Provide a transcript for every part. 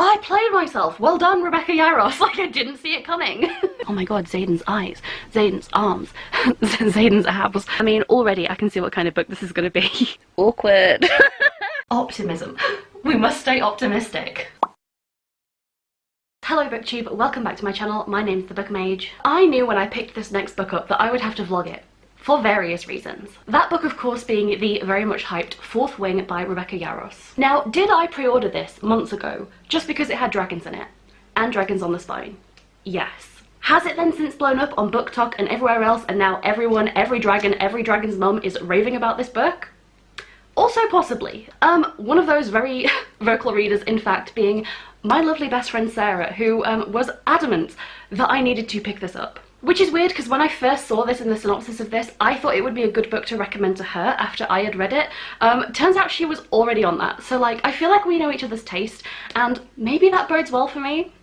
I played myself. Well done, Rebecca Yarros. Like, I didn't see it coming. Oh my god, Xaden's eyes, Xaden's arms, Xaden's abs. I mean, already I can see what kind of book this is gonna be. Awkward. Optimism. We must stay optimistic. Hello booktube, welcome back to my channel. My name's the Book Mage. I knew when I picked this next book up that I would have to vlog it. For various reasons. That book, of course, being the very much hyped Fourth Wing by Rebecca Yarros. Now, did I pre-order this months ago just because it had dragons in it? And dragons on the spine? Yes. Has it then since blown up on BookTok and everywhere else, and now everyone, every dragon's mum is raving about this book? Also possibly. One of those very vocal readers, in fact, being my lovely best friend Sarah, who was adamant that I needed to pick this up. Which is weird because when I first saw this in the synopsis of this, I thought it would be a good book to recommend to her after I had read it. Turns out she was already on that. So like, I feel like we know each other's taste, and maybe that bodes well for me.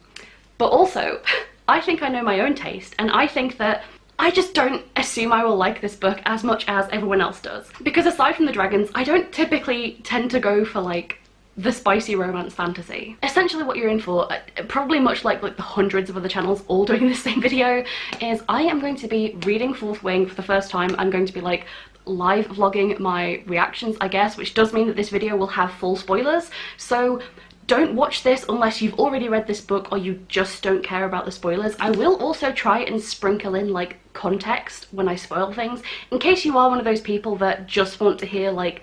But also, I think I know my own taste, and I think that I just don't assume I will like this book as much as everyone else does. Because aside from the dragons, I don't typically tend to go for like the spicy romance fantasy. Essentially what you're in for, probably much like the hundreds of other channels all doing the same video, is I am going to be reading Fourth Wing for the first time. I'm going to be like live vlogging my reactions, I guess, which does mean that this video will have full spoilers. So don't watch this unless you've already read this book or you just don't care about the spoilers. I will also try and sprinkle in like context when I spoil things, in case you are one of those people that just want to hear like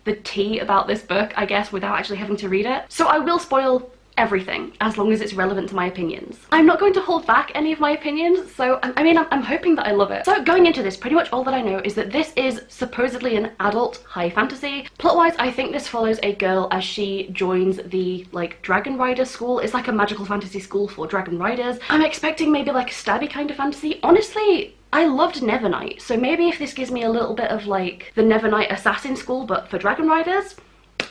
the tea about this book, I guess, without actually having to read it. So I will spoil everything as long as it's relevant to my opinions. I'm not going to hold back any of my opinions, so I mean, I'm hoping that I love it. So going into this, pretty much all that I know is that this is supposedly an adult high fantasy. Plot-wise, I think this follows a girl as she joins the like dragon rider school. It's like a magical fantasy school for dragon riders. I'm expecting maybe like a stabby kind of fantasy. Honestly, I loved Nevernight, so maybe if this gives me a little bit of like the Nevernight assassin school but for dragon riders,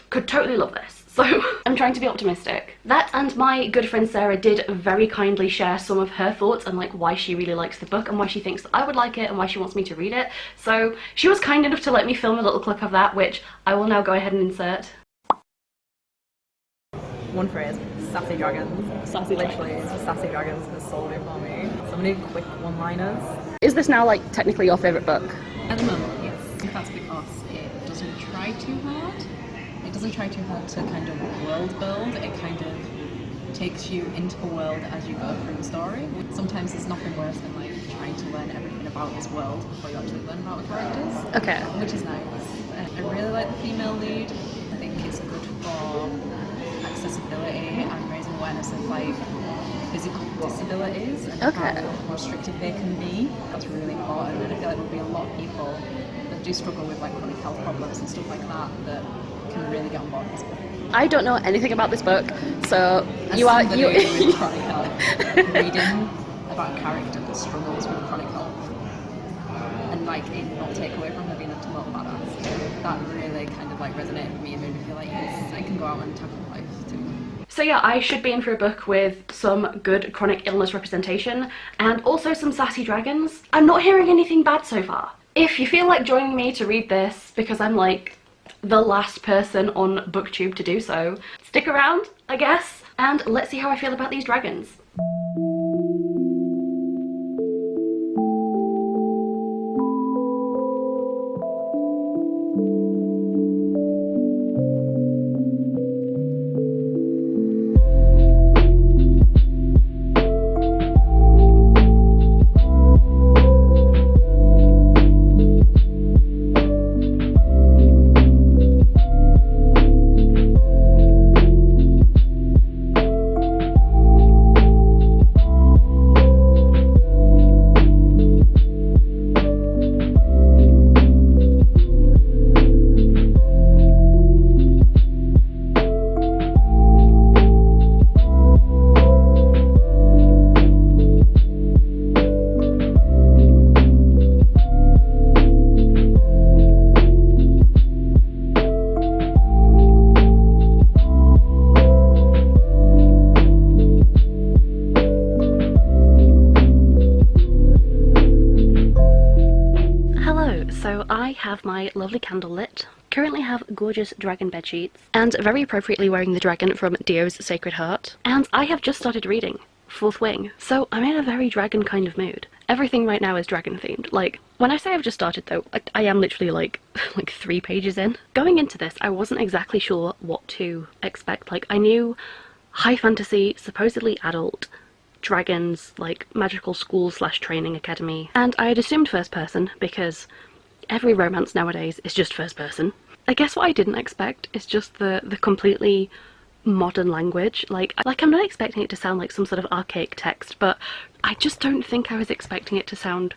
could totally love this. So I'm trying to be optimistic. That and my good friend Sarah did very kindly share some of her thoughts and like why she really likes the book and why she thinks that I would like it and why she wants me to read it. So she was kind enough to let me film a little clip of that, which I will now go ahead and insert. One phrase, sassy dragons. Sassy Literally, it's just sassy dragons has sold it for me. So many quick one-liners. Is this now like technically your favourite book? At the moment, yes. That's because it doesn't try too hard. It doesn't try too hard to kind of world build. It kind of takes you into the world as you go through the story. Sometimes there's nothing worse than like trying to learn everything about this world before you actually learn about the characters. Okay. Which is nice. I really like the female lead. I think it's good for accessibility and raising awareness of like physical disabilities and how restrictive they can be. That's really important, and I feel like there'll be a lot of people that do struggle with like chronic health problems and stuff like that that can really get on board with this book. I don't know anything about this book, so As you are somebody with chronic health, reading about a character that struggles with chronic health and like it not take away from her being a total badass, that really kind of like resonated with me and made me feel like yes, I can go out and tackle life too. So yeah, I should be in for a book with some good chronic illness representation and also some sassy dragons. I'm not hearing anything bad so far. If you feel like joining me to read this because I'm like the last person on BookTube to do so, stick around, I guess, and let's see how I feel about these dragons. So I have my lovely candle lit, currently have gorgeous dragon bed sheets, and very appropriately wearing the dragon from Dio's Sacred Heart. And I have just started reading Fourth Wing, so I'm in a very dragon kind of mood. Everything right now is dragon themed. Like, when I say I've just started though, I am literally like 3 pages in. Going into this, I wasn't exactly sure what to expect. Like, I knew high fantasy, supposedly adult, dragons, like magical school slash training academy, and I had assumed first person because every romance nowadays is just first person. I guess what I didn't expect is just the completely modern language. Like I'm not expecting it to sound like some sort of archaic text, but I just don't think I was expecting it to sound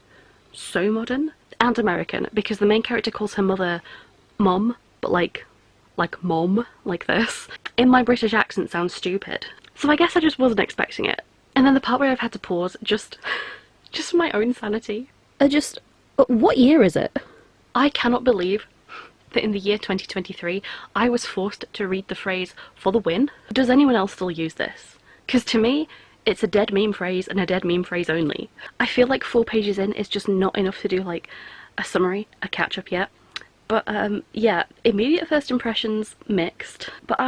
so modern and American, because the main character calls her mother Mom, but like mom, like this. In my British accent sounds stupid. So I guess I just wasn't expecting it. And then the part where I've had to pause, just for my own sanity. What year is it? I cannot believe that in the year 2023, I was forced to read the phrase "for the win." Does anyone else still use this? Because to me, it's a dead meme phrase and a dead meme phrase only. I feel like 4 pages in is just not enough to do like a summary, a catch-up yet. But yeah, immediate first impressions mixed. But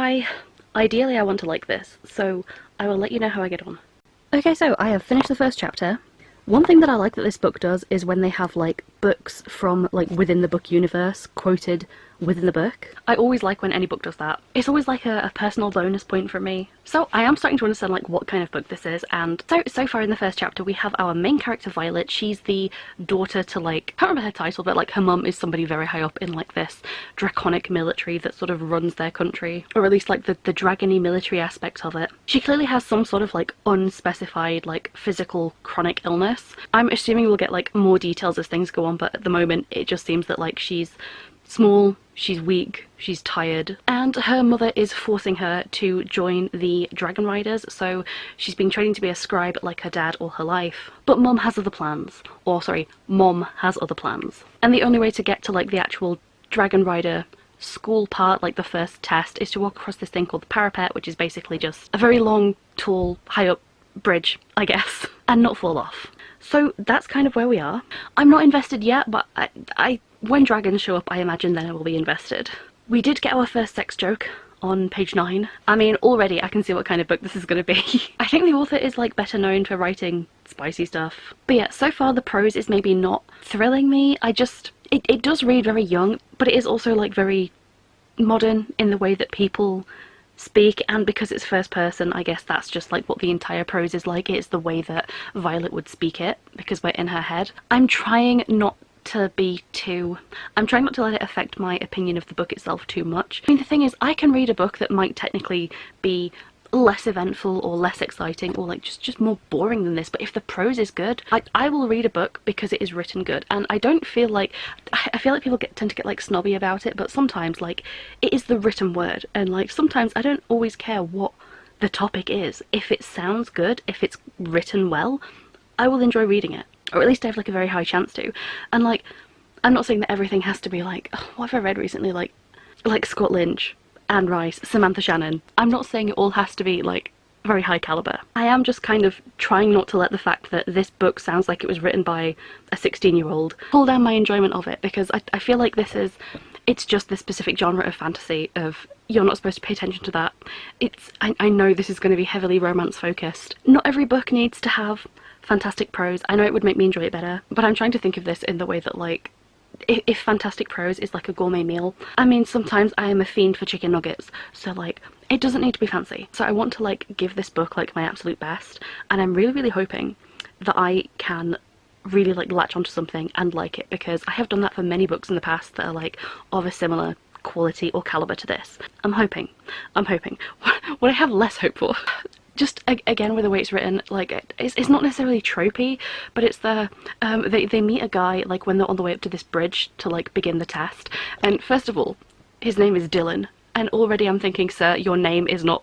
ideally I want to like this, so I will let you know how I get on. Okay, so I have finished the first chapter. One thing that I like that this book does is when they have like books from like within the book universe quoted within the book. I always like when any book does that. It's always like a personal bonus point for me. So I am starting to understand like what kind of book this is, and so far in the first chapter we have our main character Violet. She's the daughter to like, I can't remember her title, but like her mum is somebody very high up in like this draconic military that sort of runs their country, or at least like the dragony military aspect of it. She clearly has some sort of like unspecified like physical chronic illness. I'm assuming we'll get like more details as things go on, but at the moment it just seems that like she's small, she's weak, she's tired, and her mother is forcing her to join the Dragon Riders, so she's been training to be a scribe like her dad all her life. But Mum has other plans. Or sorry, Mom has other plans. And the only way to get to like the actual Dragon Rider school part, like the first test, is to walk across this thing called the parapet, which is basically just a very long, tall, high up bridge, I guess, and not fall off. So that's kind of where we are. I'm not invested yet, but when dragons show up, I imagine then I will be invested. We did get our first sex joke on page 9. I mean, already I can see what kind of book this is going to be. I think the author is like better known for writing spicy stuff. But yeah, so far the prose is maybe not thrilling me. It does read very young, but it is also like very modern in the way that people speak, and because it's first person, I guess that's just like what the entire prose is like. It's the way that Violet would speak it, because we're in her head. I'm trying not to let it affect my opinion of the book itself too much. I mean, the thing is, I can read a book that might technically be less eventful or less exciting or like just more boring than this, but if the prose is good, I will read a book because it is written good. And I feel like people tend to get like snobby about it, but sometimes like it is the written word, and like sometimes I don't always care what the topic is. If it sounds good, if it's written well, I will enjoy reading it, or at least I have like a very high chance to. And like, I'm not saying that everything has to be like, oh, what have I read recently, like Scott Lynch, Anne Rice, Samantha Shannon. I'm not saying it all has to be like very high caliber. I am just kind of trying not to let the fact that this book sounds like it was written by a 16-year-old pull down my enjoyment of it, because I feel like it's just this specific genre of fantasy of you're not supposed to pay attention to that. I know this is going to be heavily romance focused. Not every book needs to have fantastic prose. I know it would make me enjoy it better, but I'm trying to think of this in the way that like, if fantastic prose is like a gourmet meal. I mean, sometimes I am a fiend for chicken nuggets, so like it doesn't need to be fancy. So I want to like give this book like my absolute best, and I'm really hoping that I can really like latch onto something and like it, because I have done that for many books in the past that are like of a similar quality or caliber to this. I'm hoping. What I have less hope for, just again with the way it's written, like it's not necessarily tropey, but it's they meet a guy like when they're on the way up to this bridge to like begin the test, and first of all his name is Dylan, and already I'm thinking, sir, your name is not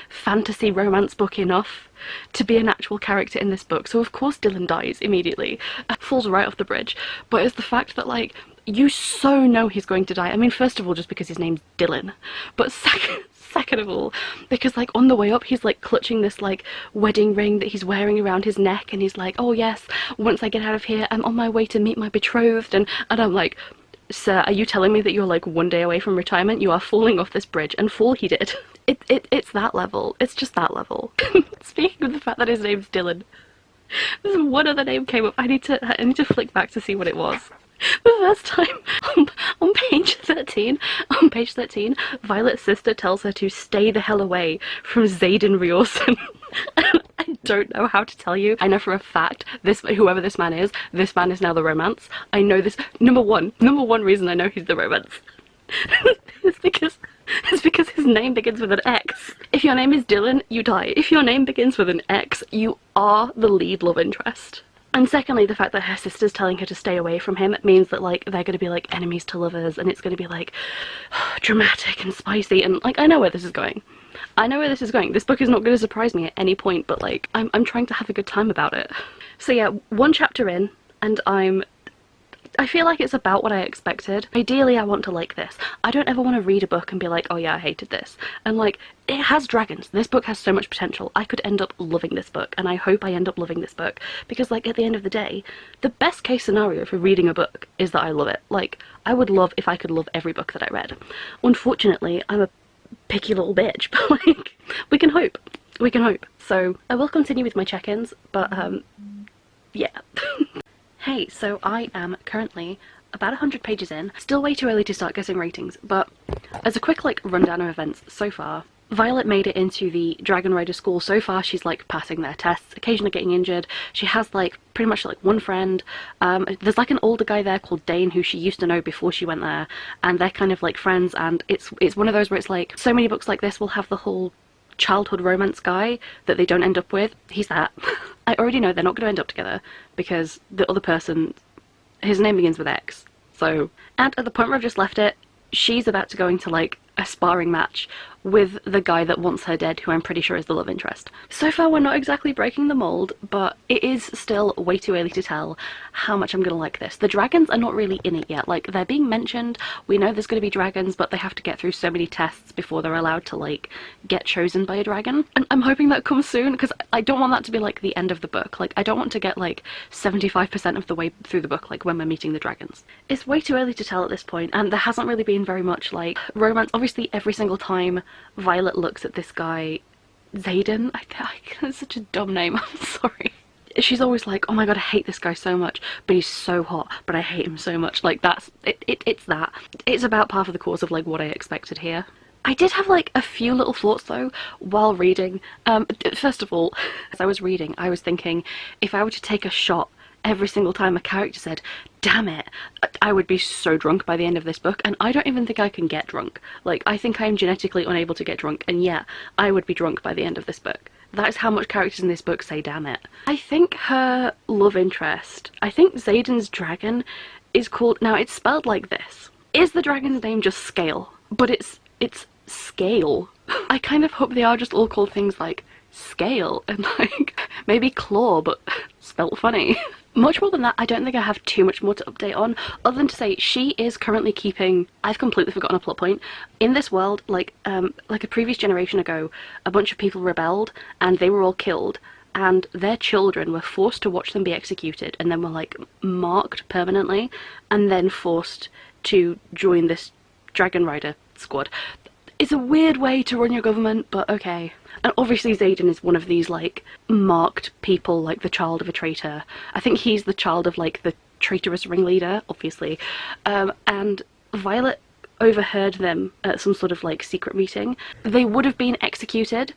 fantasy romance book enough to be an actual character in this book. So of course Dylan dies immediately, falls right off the bridge. But it's the fact that like you so know he's going to die. I mean, first of all, just because his name's Dylan, but second of all, because like on the way up he's like clutching this like wedding ring that he's wearing around his neck, and he's like, oh yes, once I get out of here I'm on my way to meet my betrothed, and I'm like, Sir, are you telling me that you're like one day away from retirement? You are falling off this bridge, and fall he did. It's that level. It's just that level. Speaking of the fact that his name's Dylan, there's one other name came up. I need to flick back to see what it was. The first time on page 13, Violet's sister tells her to stay the hell away from Xaden Riorson. I don't know how to tell you. I know for a fact whoever this man is now the romance. I know this. Number one reason I know he's the romance is because his name begins with an X. If your name is Dylan, you die. If your name begins with an X, you are the lead love interest. And secondly, the fact that her sister's telling her to stay away from him means that, like, they're going to be, like, enemies to lovers, and it's going to be, like, dramatic and spicy, and, like, I know where this is going. This book is not going to surprise me at any point, but, like, I'm trying to have a good time about it. So yeah, one chapter in, and I feel like it's about what I expected. Ideally, I want to like this. I don't ever want to read a book and be like, oh yeah, I hated this. And like, it has dragons. This book has so much potential. I could end up loving this book, and I hope I end up loving this book. Because like, at the end of the day, the best case scenario for reading a book is that I love it. Like, I would love if I could love every book that I read. Unfortunately, I'm a picky little bitch, but like, we can hope. We can hope. So, I will continue with my check-ins, but yeah. Hey, so I am currently about 100 pages in. Still way too early to start guessing ratings, but as a quick like rundown of events so far, Violet made it into the Dragon Rider school. So far she's like passing their tests, occasionally getting injured. She has like pretty much like one friend. There's like an older guy there called Dane who she used to know before she went there, and they're kind of like friends, and it's one of those where it's like, so many books like this will have the whole childhood romance guy that they don't end up with. He's that. I already know they're not going to end up together because the other person, his name begins with X. So, and at the point where I've just left it, she's about to go into like a sparring match with the guy that wants her dead, who I'm pretty sure is the love interest. So far we're not exactly breaking the mold, but it is still way too early to tell how much I'm gonna like this. The dragons are not really in it yet. Like, they're being mentioned, we know there's gonna be dragons, but they have to get through so many tests before they're allowed to like get chosen by a dragon. And I'm hoping that comes soon, because I don't want that to be like the end of the book. Like, I don't want to get like 75% of the way through the book, like when we're meeting the dragons. It's way too early to tell at this point, and there hasn't really been very much like romance. Obviously every single time Violet looks at this guy, Xaden, it's such a dumb name, I'm sorry. She's always like, oh my god, I hate this guy so much, but he's so hot, but I hate him so much. Like, it's that. It's about par for the course of like what I expected here. I did have like a few little thoughts though while reading. First of all, as I was reading, I was thinking, if I were to take a shot every single time a character said, damn it, I would be so drunk by the end of this book, and I don't even think I can get drunk. Like, I think I am genetically unable to get drunk, and yeah, I would be drunk by the end of this book. That is how much characters in this book say damn it. I think her love interest, I think Xaden's dragon is called, now it's spelled like this. Is the dragon's name just Scale? But it's Scale. I kind of hope they are just all called things like Scale and like maybe Claw, but spelt funny. Much more than that, I don't think I have too much more to update on, other than to say she is currently keeping, I've completely forgotten a plot point. In this world, like a previous generation ago, a bunch of people rebelled and they were all killed, and their children were forced to watch them be executed, and then were like marked permanently, and then forced to join this Dragon Rider squad. It's a weird way to run your government, but okay. And obviously Xaden is one of these like marked people, like the child of a traitor. I think he's the child of like the traitorous ringleader, obviously. And Violet overheard them at some sort of like secret meeting. They would have been executed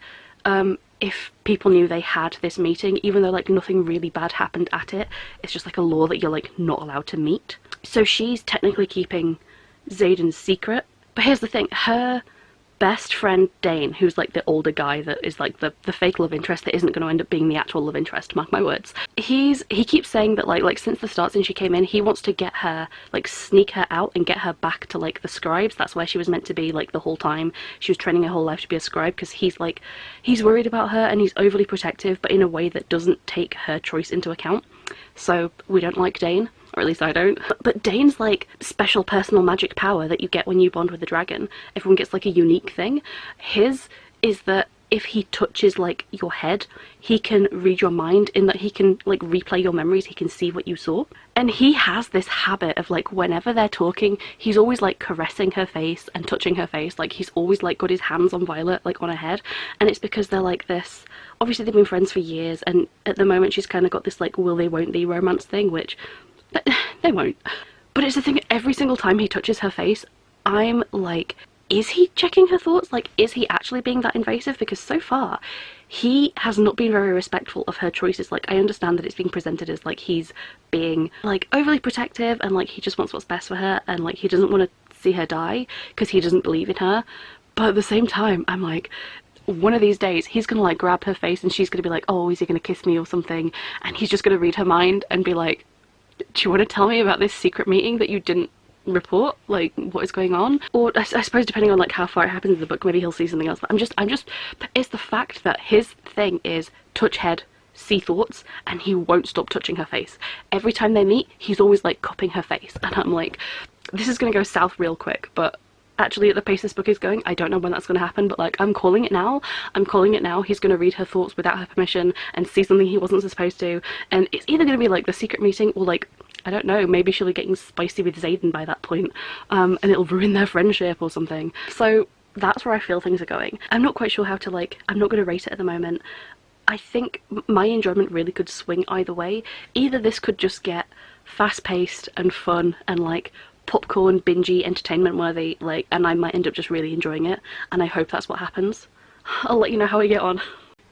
if people knew they had this meeting, even though like nothing really bad happened at it. It's just like a law that you're like not allowed to meet. So she's technically keeping Xaden's secret. But here's the thing, her best friend Dane, who's like the older guy that is like the fake love interest that isn't going to end up being the actual love interest, mark my words, he keeps saying that like since the start, since she came in, he wants to get her, like sneak her out and get her back to like the scribes. That's where she was meant to be like the whole time. She was training her whole life to be a scribe, because he's worried about her and he's overly protective, but in a way that doesn't take her choice into account. So we don't like Dane, or at least I don't. But Dane's like special personal magic power that you get when you bond with a dragon. Everyone gets like a unique thing. His is that if he touches like your head, he can read your mind, in that he can like replay your memories, he can see what you saw. And he has this habit of like, whenever they're talking, he's always like caressing her face and touching her face. Like he's always like got his hands on Violet, like on her head. And it's because they're like this, obviously they've been friends for years, and at the moment she's kind of got this like will they won't they romance thing, which they won't. But it's the thing, every single time he touches her face, I'm like, is he checking her thoughts? Like, is he actually being that invasive? Because so far, he has not been very respectful of her choices. Like, I understand that it's being presented as, like, he's being, like, overly protective, and, like, he just wants what's best for her, and, like, he doesn't want to see her die because he doesn't believe in her. But at the same time, I'm like, one of these days, he's gonna, like, grab her face, and she's gonna be like, oh, is he gonna kiss me or something? And he's just gonna read her mind and be like, do you want to tell me about this secret meeting that you didn't report? Like, what is going on? Or I suppose depending on like how far it happens in the book, maybe he'll see something else. But I'm just it's the fact that his thing is touch head, see thoughts, and he won't stop touching her face. Every time they meet, he's always like cupping her face, and I'm like, this is gonna go south real quick. But actually, at the pace this book is going, I don't know when that's gonna happen, but like, I'm calling it now. I'm calling it now. He's gonna read her thoughts without her permission and see something he wasn't supposed to, and it's either gonna be like the secret meeting, or like, I don't know, maybe she'll be getting spicy with Xaden by that point, and it'll ruin their friendship or something. So that's where I feel things are going. I'm not quite sure how to, like, I'm not going to rate it at the moment. I think my enjoyment really could swing either way. Either this could just get fast-paced and fun and, like, popcorn, bingey, entertainment worthy, like, and I might end up just really enjoying it, and I hope that's what happens. I'll let you know how I get on.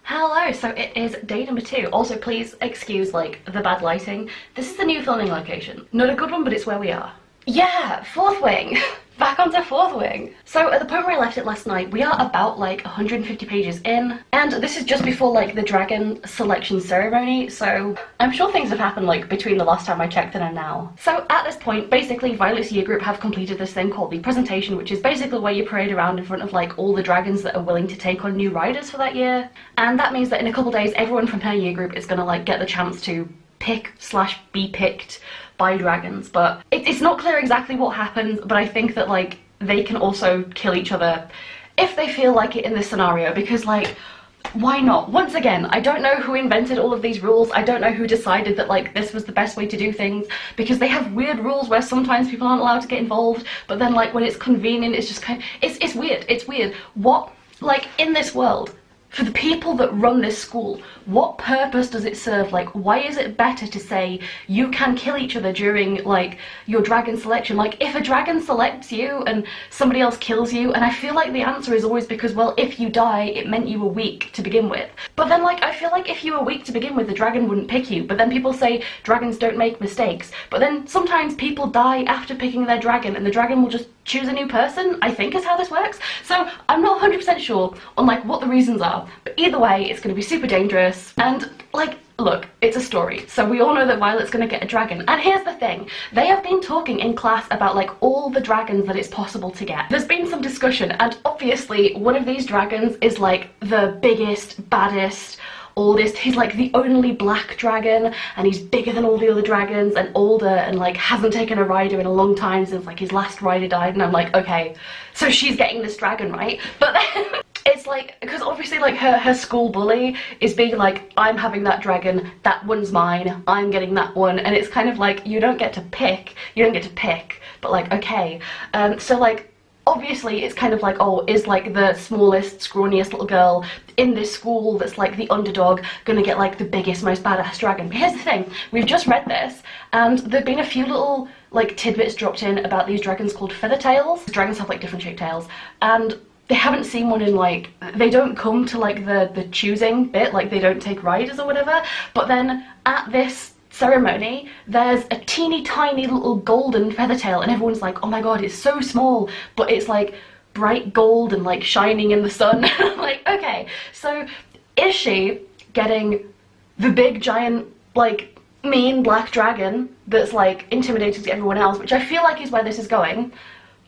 Hello, so it is day number 2. Also, please excuse, like, the bad lighting. This is the new filming location. Not a good one, but it's where we are. Yeah, fourth wing. Back onto fourth wing. So at the point where I left it last night, we are about like 150 pages in, and this is just before like the dragon selection ceremony, so I'm sure things have happened like between the last time I checked and now. So at this point, basically Violet's year group have completed this thing called the presentation, which is basically where you parade around in front of like all the dragons that are willing to take on new riders for that year. And that means that in a couple days, everyone from her year group is gonna like get the chance to pick / be picked by dragons. But it's not clear exactly what happens, but I think that like they can also kill each other if they feel like it in this scenario, because like, why not? Once again, I don't know who invented all of these rules. I don't know who decided that like this was the best way to do things, because they have weird rules where sometimes people aren't allowed to get involved, but then like when it's convenient, it's just kind of, it's weird. It's weird. What, like, in this world, for the people that run this school, what purpose does it serve? Like, why is it better to say you can kill each other during, like, your dragon selection? Like, if a dragon selects you and somebody else kills you, and I feel like the answer is always because, well, if you die, it meant you were weak to begin with. But then, like, I feel like if you were weak to begin with, the dragon wouldn't pick you. But then people say dragons don't make mistakes. But then sometimes people die after picking their dragon, and the dragon will just choose a new person, I think is how this works. So I'm not 100% sure on like what the reasons are, but either way it's going to be super dangerous. And like, look, it's a story, so we all know that Violet's going to get a dragon. And here's the thing, they have been talking in class about like all the dragons that it's possible to get. There's been some discussion, and obviously one of these dragons is like the biggest, baddest, oldest. He's like the only black dragon, and he's bigger than all the other dragons and older, and like hasn't taken a rider in a long time since like his last rider died. And I'm like, okay, so she's getting this dragon, right? But then it's like, because obviously like her school bully is being like, I'm having that dragon, that one's mine, I'm getting that one. And it's kind of like, you don't get to pick, but like, okay. So like, obviously it's kind of like, oh, is like the smallest, scrawniest little girl in this school that's like the underdog gonna get like the biggest, most badass dragon? But here's the thing, we've just read this, and there've been a few little like tidbits dropped in about these dragons called feather tails. Dragons have like different shaped tails, and they haven't seen one in like, they don't come to like the choosing bit, like they don't take riders or whatever. But then at this ceremony, there's a teeny tiny little golden feather tail, and everyone's like, oh my god, it's so small, but it's like bright gold and like shining in the sun. Like, okay, so is she getting the big giant like mean black dragon that's like intimidating to everyone else, which I feel like is where this is going?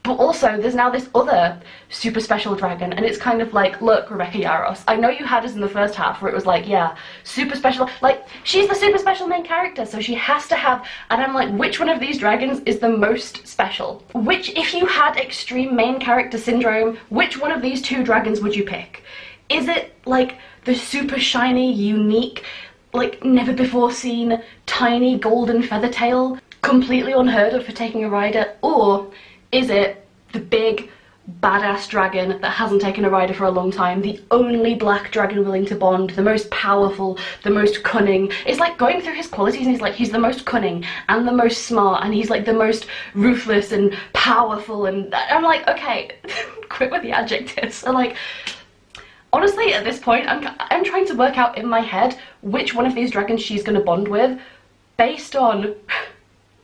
But also, there's now this other super special dragon, and it's kind of like, look, Rebecca Yarros, I know you had us in the first half where it was like, yeah, super special, like, she's the super special main character, so she has to have, and I'm like, which one of these dragons is the most special? Which, if you had extreme main character syndrome, which one of these two dragons would you pick? Is it like the super shiny, unique, like never before seen, tiny golden feather tail, completely unheard of for taking a rider? Or is it the big badass dragon that hasn't taken a rider for a long time, the only black dragon willing to bond, the most powerful, the most cunning? It's like going through his qualities and he's like, he's the most cunning and the most smart and he's like the most ruthless and powerful, and I'm like, okay, quit with the adjectives. And like, honestly, at this point, I'm trying to work out in my head which one of these dragons she's gonna bond with based on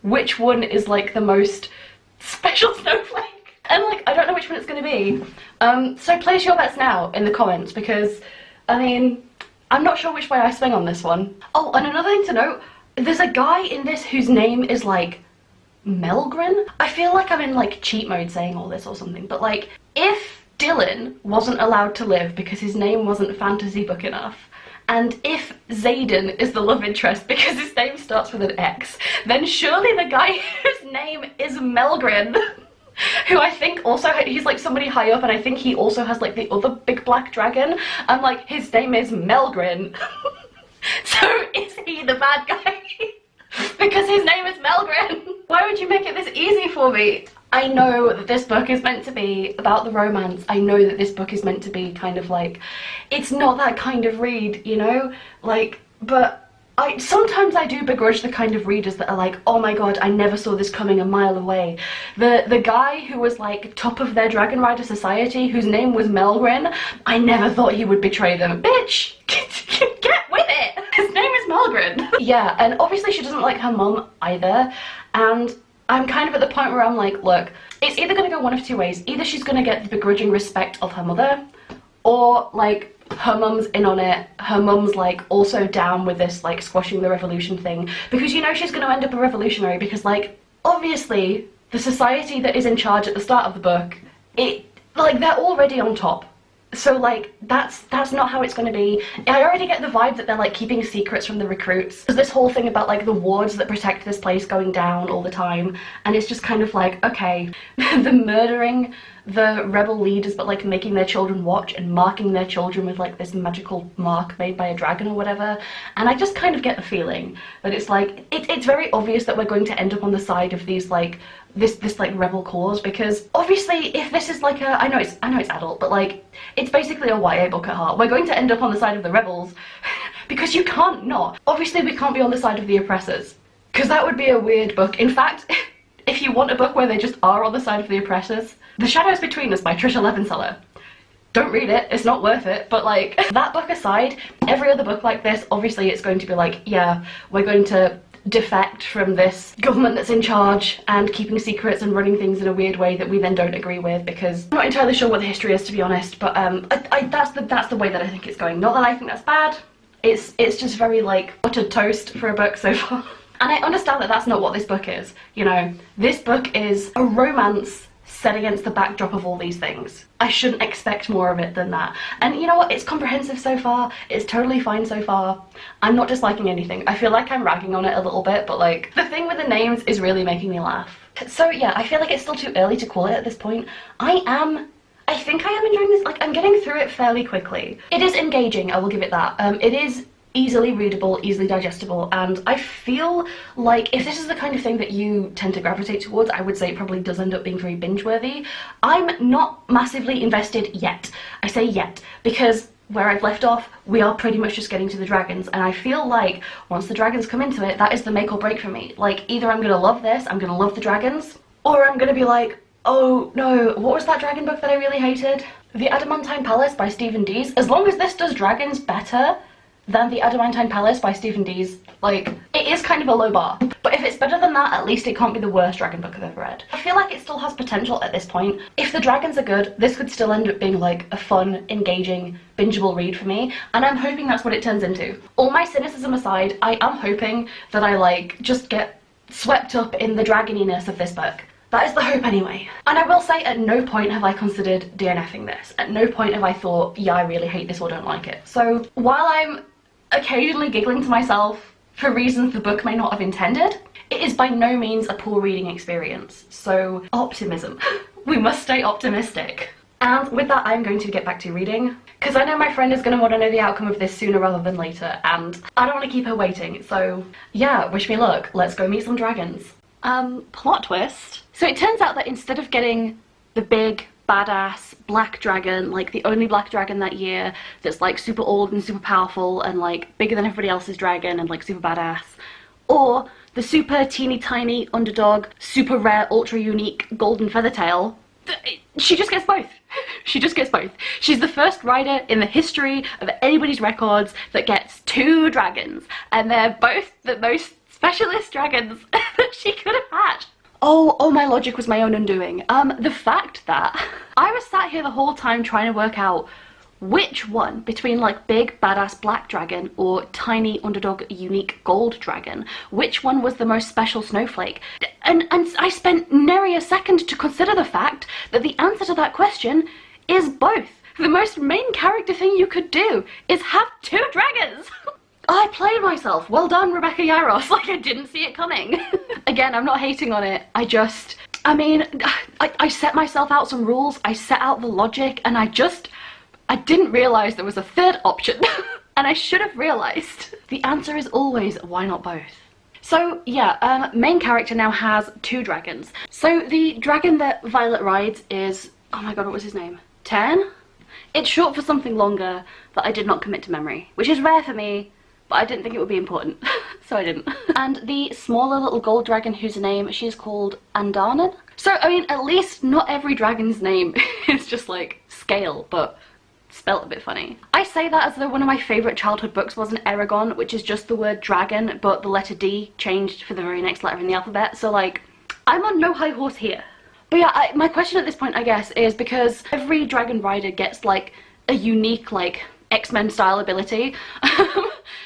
which one is like the most special snowflake. And like, I don't know which one it's going to be. So place your bets now in the comments, because I mean, I'm not sure which way I swing on this one. Oh, and another thing to note, there's a guy in this whose name is like Melgren. I feel like I'm in like cheat mode saying all this or something, but like, if Dylan wasn't allowed to live because his name wasn't fantasy book enough, and if Xaden is the love interest because his name starts with an X, then surely the guy whose name is Melgren, who I think also, he's like somebody high up, and I think he also has like the other big black dragon, and like his name is Melgren. So is he the bad guy? Because his name is Melgren. Why would you make it this easy for me? I know that this book is meant to be about the romance. I know that this book is meant to be kind of like, it's not that kind of read, you know? Like, but sometimes I do begrudge the kind of readers that are like, oh my god, I never saw this coming a mile away. The guy who was like top of their Dragon Rider society, whose name was Melgren, I never thought he would betray them. Bitch, get with it. His name is Melgren. Yeah, and obviously she doesn't like her mum either, and I'm kind of at the point where I'm like, look, it's either going to go one of two ways. Either she's going to get the begrudging respect of her mother, or like her mum's in on it, her mum's like also down with this like squashing the revolution thing, because you know she's going to end up a revolutionary, because like obviously the society that is in charge at the start of the book, it like they're already on top. So like that's not how it's going to be. I already get the vibe that they're like keeping secrets from the recruits. There's this whole thing about like the wards that protect this place going down all the time, and it's just kind of like, okay, the murdering the rebel leaders but like making their children watch and marking their children with like this magical mark made by a dragon or whatever. And I just kind of get the feeling that it's like it's very obvious that we're going to end up on the side of these like this like rebel cause, because obviously if this is like a, I know it's adult, but like it's basically a YA book at heart, we're going to end up on the side of the rebels because you can't not. Obviously we can't be on the side of the oppressors, because that would be a weird book. In fact, if you want a book where they just are on the side of the oppressors, The Shadows Between Us by Trisha Levenseller. Don't read it, it's not worth it, but like, that book aside, every other book like this, obviously it's going to be like, yeah, we're going to defect from this government that's in charge and keeping secrets and running things in a weird way that we then don't agree with, because I'm not entirely sure what the history is, to be honest, but that's the way that I think it's going. Not that I think that's bad, it's just very like buttered toast for a book so far. And I understand that that's not what this book is, you know. This book is a romance set against the backdrop of all these things. I shouldn't expect more of it than that. And you know what, it's comprehensive so far, it's totally fine so far. I'm not disliking anything. I feel like I'm ragging on it a little bit, but like, the thing with the names is really making me laugh. So yeah, I feel like it's still too early to call it at this point. I think I am enjoying this, like I'm getting through it fairly quickly. It is engaging, I will give it that. It is easily readable, easily digestible, and I feel like if this is the kind of thing that you tend to gravitate towards, I would say it probably does end up being very binge-worthy. I'm not massively invested yet. I say yet, because where I've left off, we are pretty much just getting to the dragons, and I feel like once the dragons come into it, that is the make or break for me. Like, either I'm gonna love this, I'm gonna love the dragons, or I'm gonna be like, oh no, what was that dragon book that I really hated? The Adamantine Palace by Stephen Dees. As long as this does dragons better than The Adamantine Palace by Stephen Dees, like, it is kind of a low bar. But if it's better than that, at least it can't be the worst dragon book I've ever read. I feel like it still has potential at this point. If the dragons are good, this could still end up being like a fun, engaging, bingeable read for me, and I'm hoping that's what it turns into. All my cynicism aside, I am hoping that I like just get swept up in the dragoniness of this book. That is the hope anyway. And I will say, at no point have I considered DNFing this. At no point have I thought, yeah, I really hate this or don't like it. So while I'm occasionally giggling to myself for reasons the book may not have intended, it is by no means a poor reading experience. So optimism. We must stay optimistic. And with that, I'm going to get back to reading, because I know my friend is going to want to know the outcome of this sooner rather than later, and I don't want to keep her waiting. So yeah, wish me luck. Let's go meet some dragons. Plot twist. So it turns out that instead of getting the big badass black dragon, like the only black dragon that year that's like super old and super powerful and like bigger than everybody else's dragon and like super badass, or the super teeny tiny underdog, super rare, ultra unique golden feathertail, she just gets both. She just gets both. She's the first rider in the history of anybody's records that gets 2 dragons, and they're both the most specialist dragons that she could have had. Oh, my logic was my own undoing. The fact that I was sat here the whole time trying to work out which one between like big badass black dragon or tiny underdog unique gold dragon, which one was the most special snowflake, and I spent nary a second to consider the fact that the answer to that question is both. The most main character thing you could do is have 2 dragons. I played myself. Well done, Rebecca Yarros. Like, I didn't see it coming. Again, I'm not hating on it. I set myself out some rules, I set out the logic, and I didn't realise there was a third option. And I should have realised. The answer is always, why not both? So yeah, main character now has 2 dragons. So the dragon that Violet rides is, oh my god, what was his name? Tern? It's short for something longer that I did not commit to memory, which is rare for me, but I didn't think it would be important, so I didn't. And the smaller little gold dragon whose name, she's called Andanen. So, I mean, at least not every dragon's name is just like scale, but spelt a bit funny. I say that as though one of my favourite childhood books was an Eragon, which is just the word dragon, but the letter D changed for the very next letter in the alphabet, so like, I'm on no high horse here. But yeah, my question at this point, I guess, is because every dragon rider gets like a unique like X-Men style ability.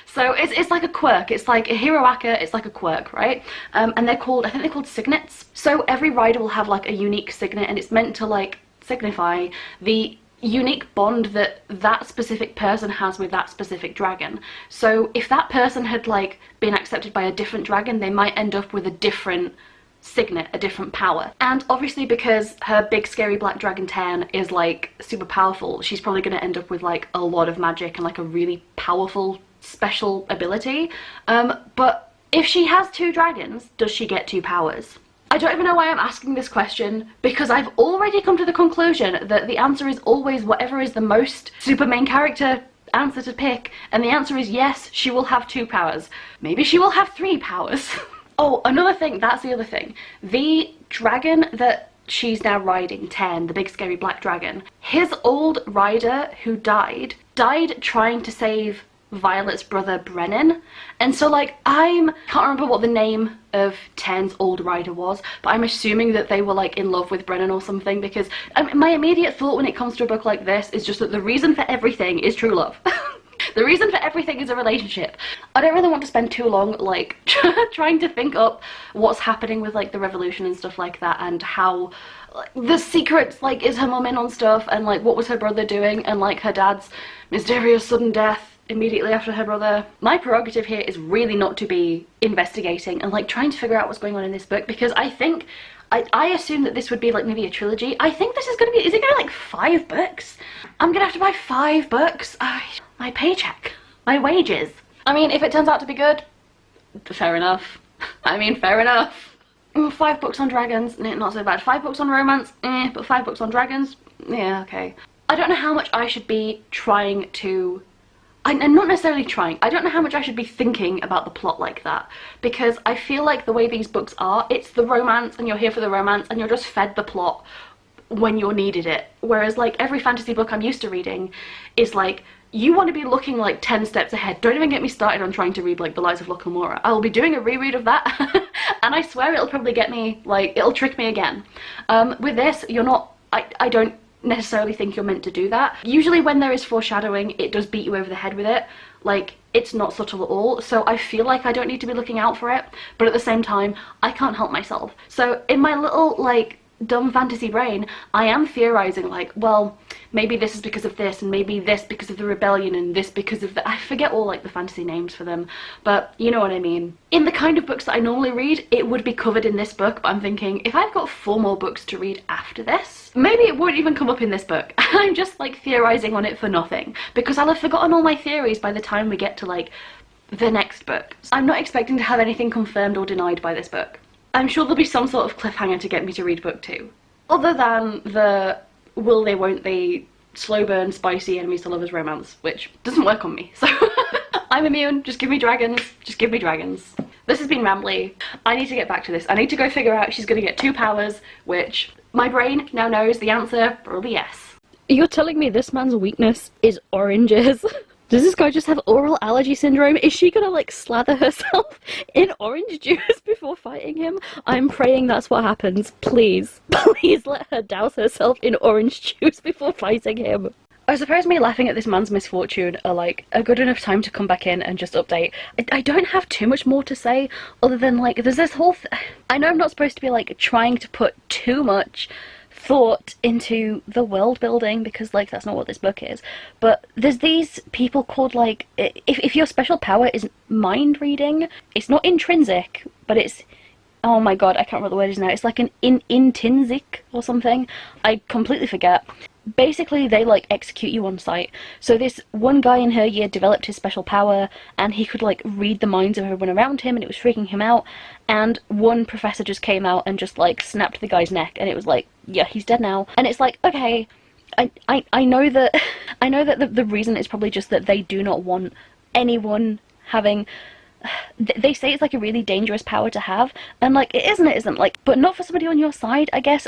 So it's like a quirk, it's like a Hiroaka, it's like a quirk, right? And they're called, I think they're called signets. So every rider will have like a unique signet, and it's meant to like signify the unique bond that that specific person has with that specific dragon. So if that person had like been accepted by a different dragon, they might end up with a different signet, a different power. And obviously because her big scary black dragon Tern is like super powerful, she's probably going to end up with like a lot of magic and like a really powerful special ability. But if she has 2 dragons, does she get 2 powers? I don't even know why I'm asking this question, because I've already come to the conclusion that the answer is always whatever is the most super main character answer to pick, and the answer is yes, she will have 2 powers. Maybe she will have 3 powers. Oh, another thing, that's the other thing. The dragon that she's now riding, Tern, the big scary black dragon, his old rider who died trying to save Violet's brother Brennan. And so like, can't remember what the name of Tern's old rider was, but I'm assuming that they were like in love with Brennan or something, because my immediate thought when it comes to a book like this is just that the reason for everything is true love. The reason for everything is a relationship. I don't really want to spend too long like trying to think up what's happening with like the revolution and stuff like that, and how like, the secrets, like, is her mum in on stuff, and like what was her brother doing, and like her dad's mysterious sudden death immediately after her brother. My prerogative here is really not to be investigating and like trying to figure out what's going on in this book, because I think I assume that this would be like maybe a trilogy. I think this is gonna be, is it gonna be like 5 books? I'm gonna have to buy 5 books. My paycheck, my wages. I mean, if it turns out to be good, fair enough. I mean, fair enough. 5 books on dragons, not so bad. 5 books on romance, but 5 books on dragons, yeah, okay. I don't know how much I should be trying to, and not necessarily trying, I don't know how much I should be thinking about the plot like that, because I feel like the way these books are, it's the romance and you're here for the romance and you're just fed the plot when you're needed it. Whereas like every fantasy book I'm used to reading is like, you want to be looking like 10 steps ahead. Don't even get me started on trying to read like The Lies of Locke. I will be doing a reread of that and I swear it'll probably get me, like, it'll trick me again. With this, you're not, I don't necessarily think you're meant to do that. Usually when there is foreshadowing, it does beat you over the head with it. Like, it's not subtle at all, so I feel like I don't need to be looking out for it, but at the same time, I can't help myself. So in my little, like, dumb fantasy brain, I am theorizing like, well, maybe this is because of this, and maybe this because of the rebellion, and this because of the, I forget all like the fantasy names for them, but you know what I mean. In the kind of books that I normally read, it would be covered in this book, but I'm thinking if I've got 4 more books to read after this, maybe it won't even come up in this book. I'm just like theorizing on it for nothing, because I'll have forgotten all my theories by the time we get to like the next book. I'm not expecting to have anything confirmed or denied by this book. I'm sure there'll be some sort of cliffhanger to get me to read book 2. Other than the will they, won't they, slow burn, spicy enemies to lovers romance, which doesn't work on me, so I'm immune. Just give me dragons. Just give me dragons. This has been rambly. I need to get back to this. I need to go figure out she's gonna get 2 powers, which my brain now knows the answer, probably yes. You're telling me this man's weakness is oranges? Does this guy just have oral allergy syndrome? Is she gonna like slather herself in orange juice before fighting him? I'm praying that's what happens. Please, please let her douse herself in orange juice before fighting him. I suppose me laughing at this man's misfortune are like a good enough time to come back in and just update. I don't have too much more to say other than like there's this whole I know I'm not supposed to be like trying to put too much thought into the world building because like that's not what this book is, but there's these people called like if your special power is mind reading, it's not intrinsic, but it's, oh my god, I can't remember what the word is now, it's like an intrinsic or something, I completely forget. Basically they like execute you on sight. So this one guy in her year developed his special power and he could like read the minds of everyone around him and it was freaking him out, and one professor just came out and just like snapped the guy's neck and it was like, yeah, he's dead now. And it's like, okay, I know that I know that the reason is probably just that they do not want anyone having, they say it's like a really dangerous power to have, and like it isn't like, but not for somebody on your side, I guess,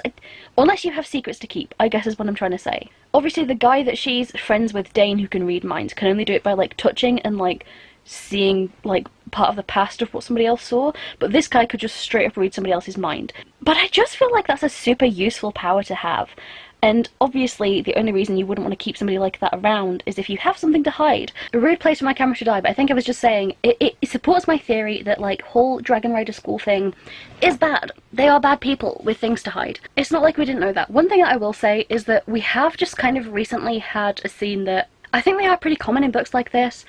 unless you have secrets to keep, I guess is what I'm trying to say. Obviously the guy that she's friends with, Dane, who can read minds, can only do it by like touching and like seeing like part of the past of what somebody else saw, but this guy could just straight up read somebody else's mind. But I just feel like that's a super useful power to have. And obviously the only reason you wouldn't want to keep somebody like that around is if you have something to hide. A rude place for my camera to die, but I think I was just saying, it supports my theory that like whole Dragon Rider school thing is bad. They are bad people with things to hide. It's not like we didn't know that. One thing that I will say is that we have just kind of recently had a scene that I think they are pretty common in books like this,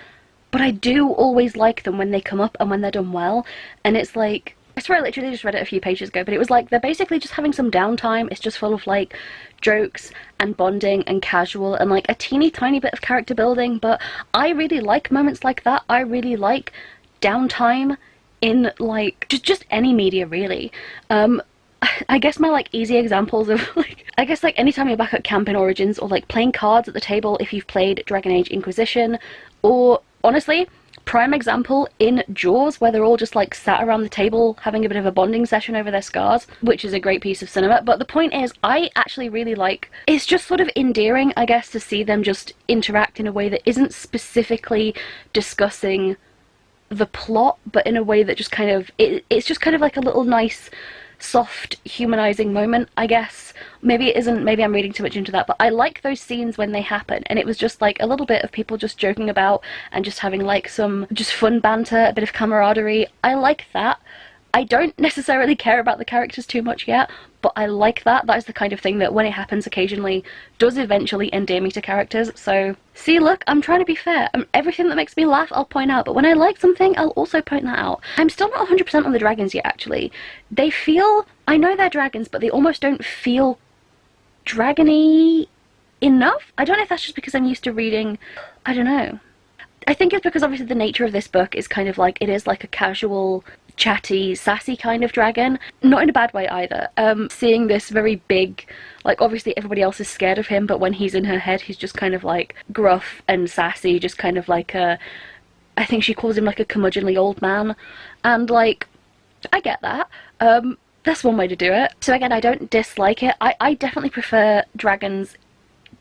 but I do always like them when they come up and when they're done well. And it's like, I swear I literally just read it a few pages ago, but it was like they're basically just having some downtime. It's just full of like jokes and bonding and casual and like a teeny tiny bit of character building, but I really like moments like that. I really like downtime in like just any media really. I guess my like easy examples of like, I guess like anytime you're back at camp in Origins, or like playing cards at the table if you've played Dragon Age Inquisition, or honestly, prime example in Jaws, where they're all just like sat around the table having a bit of a bonding session over their scars, which is a great piece of cinema. But the point is, I actually really like, it's just sort of endearing, I guess, to see them just interact in a way that isn't specifically discussing the plot, but in a way that just kind of, it's just kind of like a little nice soft humanizing moment, I guess. Maybe it isn't, maybe I'm reading too much into that, but I like those scenes when they happen, and it was just like a little bit of people just joking about and just having like some just fun banter, a bit of camaraderie. I like that. I don't necessarily care about the characters too much yet, but I like that. That is the kind of thing that when it happens occasionally does eventually endear me to characters. So see, look, I'm trying to be fair. Everything that makes me laugh I'll point out, but when I like something I'll also point that out. I'm still not 100% on the dragons yet, actually. They feel, I know they're dragons, but they almost don't feel dragony enough. I don't know if that's just because I'm used to reading, I don't know. I think it's because obviously the nature of this book is kind of like, it is like a casual, chatty, sassy kind of dragon. Not in a bad way either. Seeing this very big, like obviously everybody else is scared of him, but when he's in her head he's just kind of like gruff and sassy, just kind of like a, I think she calls him like a curmudgeonly old man, and like, I get that. That's one way to do it. So again, I don't dislike it. I definitely prefer dragons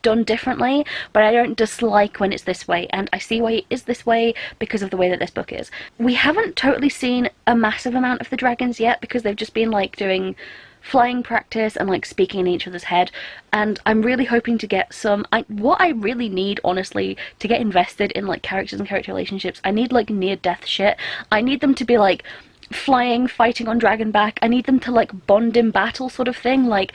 done differently, but I don't dislike when it's this way, and I see why it is this way because of the way that this book is. We haven't totally seen a massive amount of the dragons yet because they've just been like doing flying practice and like speaking in each other's head, and I'm really hoping to get some, what I really need honestly to get invested in like characters and character relationships, I need like near death shit. I need them to be like flying, fighting on dragonback. I need them to like bond in battle sort of thing. Like,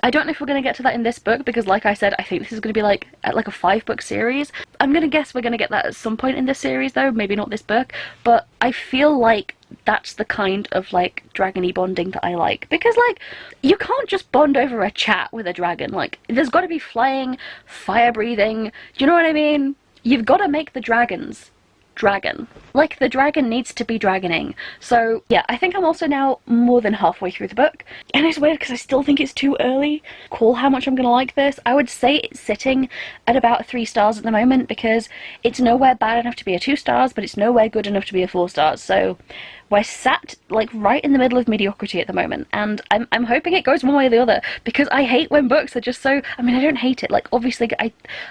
I don't know if we're going to get to that in this book because, like I said, I think this is going to be like a 5-book series. I'm going to guess we're going to get that at some point in this series though, maybe not this book, but I feel like that's the kind of like dragony bonding that I like, because like you can't just bond over a chat with a dragon. Like, there's got to be flying, fire breathing, do you know what I mean? You've got to make the dragons dragon. Like, the dragon needs to be dragoning. So yeah, I think I'm also now more than halfway through the book, and it's weird because I still think it's too early to call how much I'm gonna like this. I would say it's sitting at about 3 stars at the moment, because it's nowhere bad enough to be a 2 stars, but it's nowhere good enough to be a 4 stars. So we're sat like right in the middle of mediocrity at the moment, and I'm hoping it goes one way or the other, because I hate when books are just so, I mean, I don't hate it, like obviously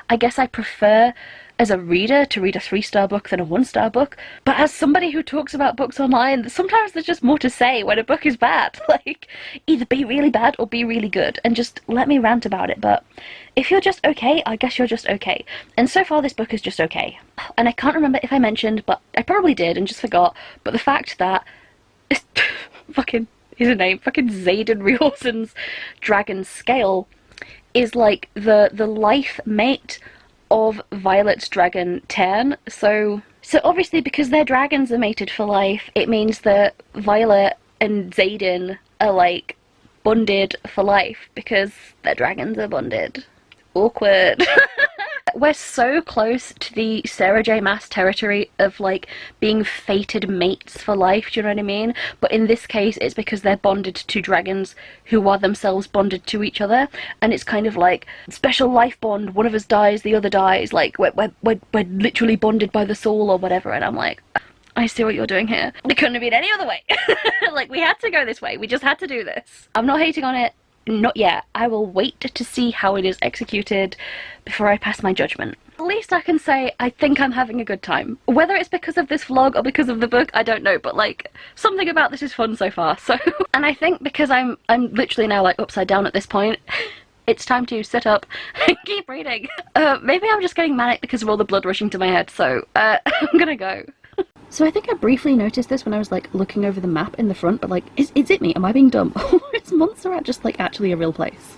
I guess I prefer as a reader to read a 3-star book than a 1-star book, but as somebody who talks about books online, sometimes there's just more to say when a book is bad. Like, either be really bad or be really good, and just let me rant about it. But if you're just okay, I guess you're just okay. And so far this book is just okay. And I can't remember if I mentioned, but I probably did and just forgot, but the fact that fucking, his name, fucking Xaden Riordan's dragon scale is like the life mate of Violet's dragon Tern. So obviously, because their dragons are mated for life, it means that Violet and Xaden are like bonded for life because their dragons are bonded. Awkward. We're so close to the Sarah J Maas territory of like being fated mates for life, do you know what I mean? But in this case it's because they're bonded to dragons who are themselves bonded to each other, and it's kind of like special life bond, one of us dies, the other dies, like we're literally bonded by the soul or whatever. And I'm like, I see what you're doing here. It couldn't have been any other way. Like, we had to go this way, we just had to do this. I'm not hating on it. Not yet. I will wait to see how it is executed before I pass my judgment. At least I can say I think I'm having a good time. Whether it's because of this vlog or because of the book, I don't know, but like, something about this is fun so far. So and I think because I'm literally now like upside down at this point, it's time to sit up and keep reading. Maybe I'm just getting manic because of all the blood rushing to my head, so I'm gonna go. So I think I briefly noticed this when I was like looking over the map in the front, but like, is it me? Am I being dumb? Is Montserrat just like actually a real place?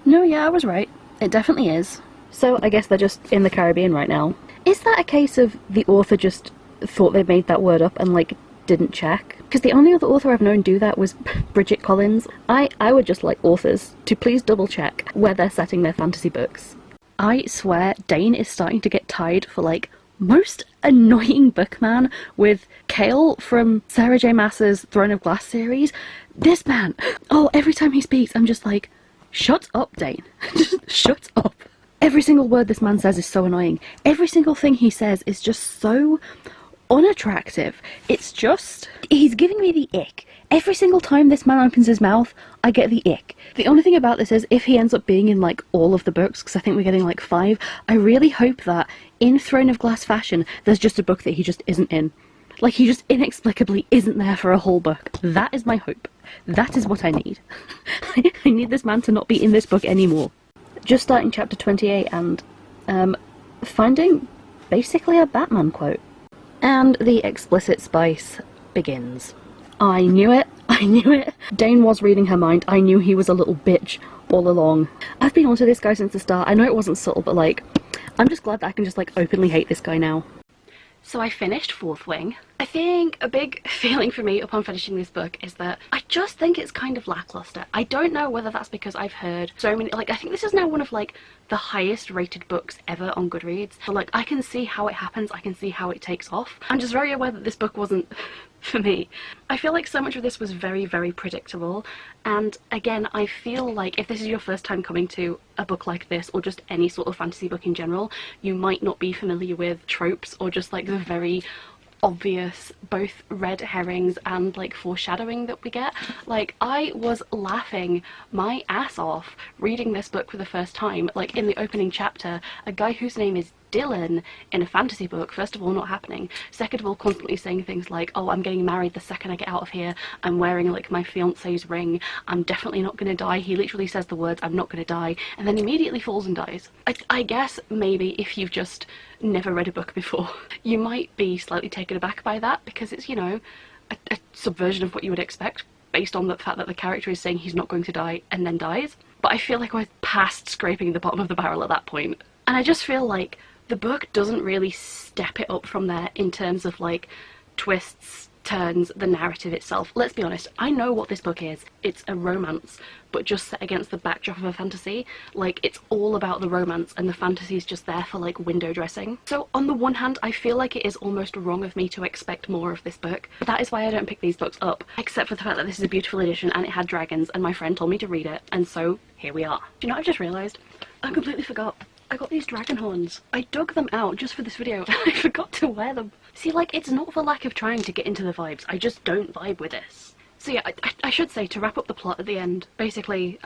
No, yeah, I was right. It definitely is. So I guess they're just in the Caribbean right now. Is that a case of the author just thought they made that word up and like didn't check? Because the only other author I've known do that was Bridget Collins. I would just like authors to please double check where they're setting their fantasy books. I swear Dane is starting to get tied for like most annoying bookman with Kale from Sarah J Maas's Throne of Glass series. This man, oh, every time he speaks I'm just like, shut up, Dane. Just shut up. Every single word this man says is so annoying. Every single thing he says is just so unattractive. It's just, he's giving me the ick. Every single time this man opens his mouth, I get the ick. The only thing about this is, if he ends up being in like all of the books, because I think we're getting like 5, I really hope that in Throne of Glass fashion, there's just a book that he just isn't in. Like, he just inexplicably isn't there for a whole book. That is my hope. That is what I need. I need this man to not be in this book anymore. Just starting chapter 28 and finding basically a Batman quote. And the explicit spice begins. I knew it. I knew it. Dane was reading her mind. I knew he was a little bitch all along. I've been onto this guy since the start. I know it wasn't subtle, but like, I'm just glad that I can just like openly hate this guy now. So I finished Fourth Wing. I think a big feeling for me upon finishing this book is that I just think it's kind of lackluster. I don't know whether that's because I've heard so many, like, I think this is now one of like the highest rated books ever on Goodreads. So like, I can see how it happens, I can see how it takes off. I'm just very aware that this book wasn't for me. I feel like so much of this was very, very predictable, and again, I feel like if this is your first time coming to a book like this, or just any sort of fantasy book in general, you might not be familiar with tropes or just like the very obvious both red herrings and like foreshadowing that we get. Like, I was laughing my ass off reading this book for the first time. Like, in the opening chapter, a guy whose name is Dylan in a fantasy book, first of all, not happening. Second of all, constantly saying things like, oh, I'm getting married the second I get out of here, I'm wearing like my fiance's ring, I'm definitely not gonna die. He literally says the words, I'm not gonna die, and then immediately falls and dies. I guess maybe if you've just never read a book before, you might be slightly taken aback by that, because it's, you know, a subversion of what you would expect based on the fact that the character is saying he's not going to die and then dies. But I feel like I was past scraping the bottom of the barrel at that point. And I just feel like the book doesn't really step it up from there in terms of like twists, turns, the narrative itself. Let's be honest, I know what this book is. It's a romance, but just set against the backdrop of a fantasy. Like, it's all about the romance and the fantasy is just there for like window dressing. So on the one hand, I feel like it is almost wrong of me to expect more of this book. But that is why I don't pick these books up, except for the fact that this is a beautiful edition and it had dragons and my friend told me to read it, and so here we are. Do you know what I've just realised? I completely forgot. I got these dragon horns. I dug them out just for this video and I forgot to wear them. See, like, it's not for lack of trying to get into the vibes, I just don't vibe with this. So yeah, I should say, to wrap up the plot at the end, basically,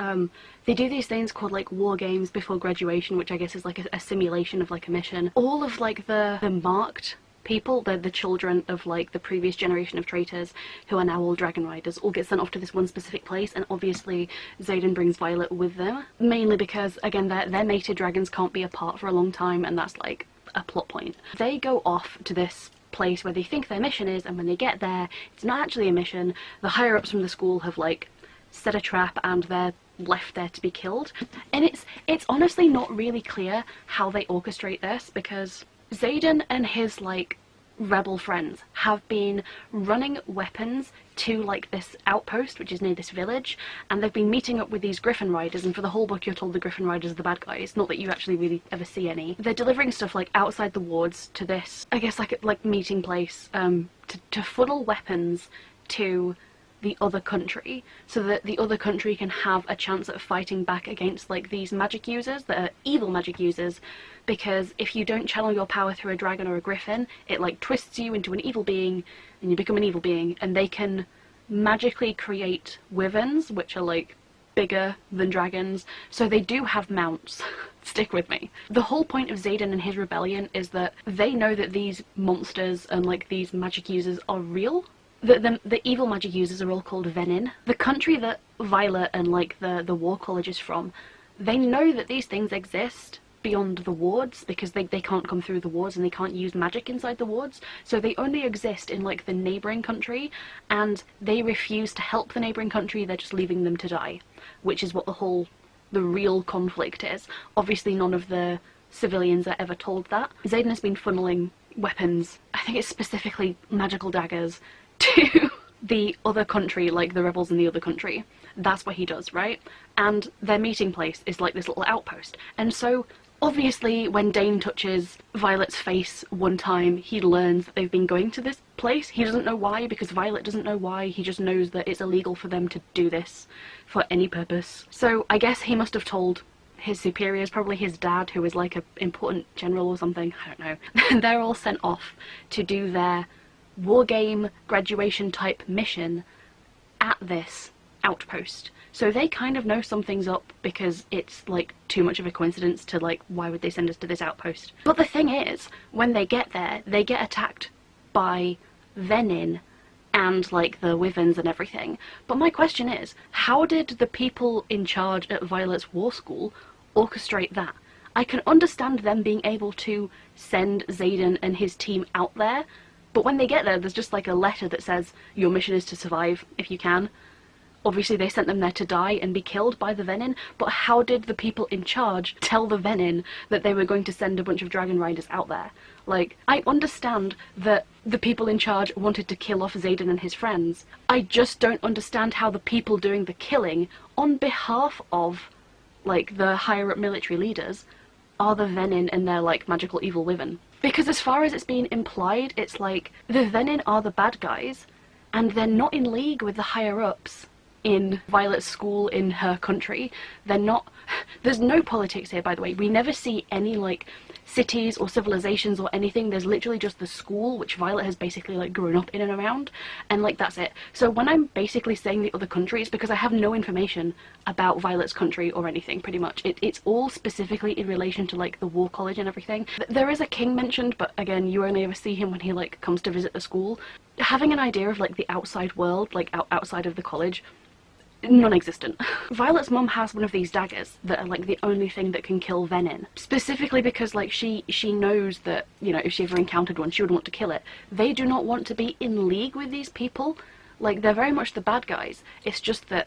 they do these things called like war games before graduation, which I guess is like a simulation of like a mission. All of like the marked people, the children of like the previous generation of traitors who are now all dragon riders, all get sent off to this one specific place, and obviously Xaden brings Violet with them, mainly because again their mated dragons can't be apart for a long time, and that's like a plot point. They go off to this place where they think their mission is, and when they get there it's not actually a mission. The higher ups from the school have like set a trap and they're left there to be killed, and it's honestly not really clear how they orchestrate this, because Xaden and his like rebel friends have been running weapons to like this outpost which is near this village, and they've been meeting up with these griffin riders, and for the whole book you're told the griffin riders are the bad guys, not that you actually really ever see any. They're delivering stuff like outside the wards to this, I guess, like meeting place to funnel weapons to the other country, so that the other country can have a chance at fighting back against like these magic users that are evil magic users, because if you don't channel your power through a dragon or a griffin, it like twists you into an evil being and you become an evil being, and they can magically create wyverns which are like bigger than dragons, so they do have mounts. Stick with me. The whole point of Xaden and his rebellion is that they know that these monsters and like these magic users are real. The evil magic users are all called Venin. The country that Violet and like the war college is from, they know that these things exist beyond the wards, because they can't come through the wards and they can't use magic inside the wards, so they only exist in like the neighbouring country, and they refuse to help the neighbouring country. They're just leaving them to die, which is what the real conflict is. Obviously none of the civilians are ever told that. Xaden has been funneling weapons, I think it's specifically magical daggers, to the other country, like the rebels in the other country. That's what he does, right? And their meeting place is like this little outpost. And so obviously when Dane touches Violet's face one time, he learns that they've been going to this place. He doesn't know why, because Violet doesn't know why. He just knows that it's illegal for them to do this for any purpose. So I guess he must have told his superiors, probably his dad, who is like an important general or something, I don't know. They're all sent off to do their wargame graduation type mission at this outpost. So they kind of know something's up, because it's like too much of a coincidence to like, why would they send us to this outpost? But the thing is, when they get there, they get attacked by Venin and like the wyverns and everything. But my question is, how did the people in charge at Violet's war school orchestrate that? I can understand them being able to send Xaden and his team out there, but when they get there, there's just like a letter that says, your mission is to survive if you can. Obviously they sent them there to die and be killed by the Venin, but how did the people in charge tell the Venin that they were going to send a bunch of dragon riders out there? Like, I understand that the people in charge wanted to kill off Xaden and his friends. I just don't understand how the people doing the killing on behalf of like the higher up military leaders are the Venin and their like magical evil wyvern. Because as far as it's been implied, it's like the Venin are the bad guys and they're not in league with the higher ups in Violet's school, in her country. They're not... There's no politics here, by the way. We never see any like cities or civilizations or anything. There's literally just the school, which Violet has basically like grown up in and around, and like that's it. So when I'm basically saying the other countries, because I have no information about Violet's country or anything, pretty much. It's all specifically in relation to like the war college and everything. There is a king mentioned, but again, you only ever see him when he like comes to visit the school. Having an idea of like the outside world, like outside of the college, non-existent. Violet's mum has one of these daggers that are like the only thing that can kill venin, specifically because like she knows that, you know, if she ever encountered one she would want to kill it. They do not want to be in league with these people. Like, they're very much the bad guys. It's just that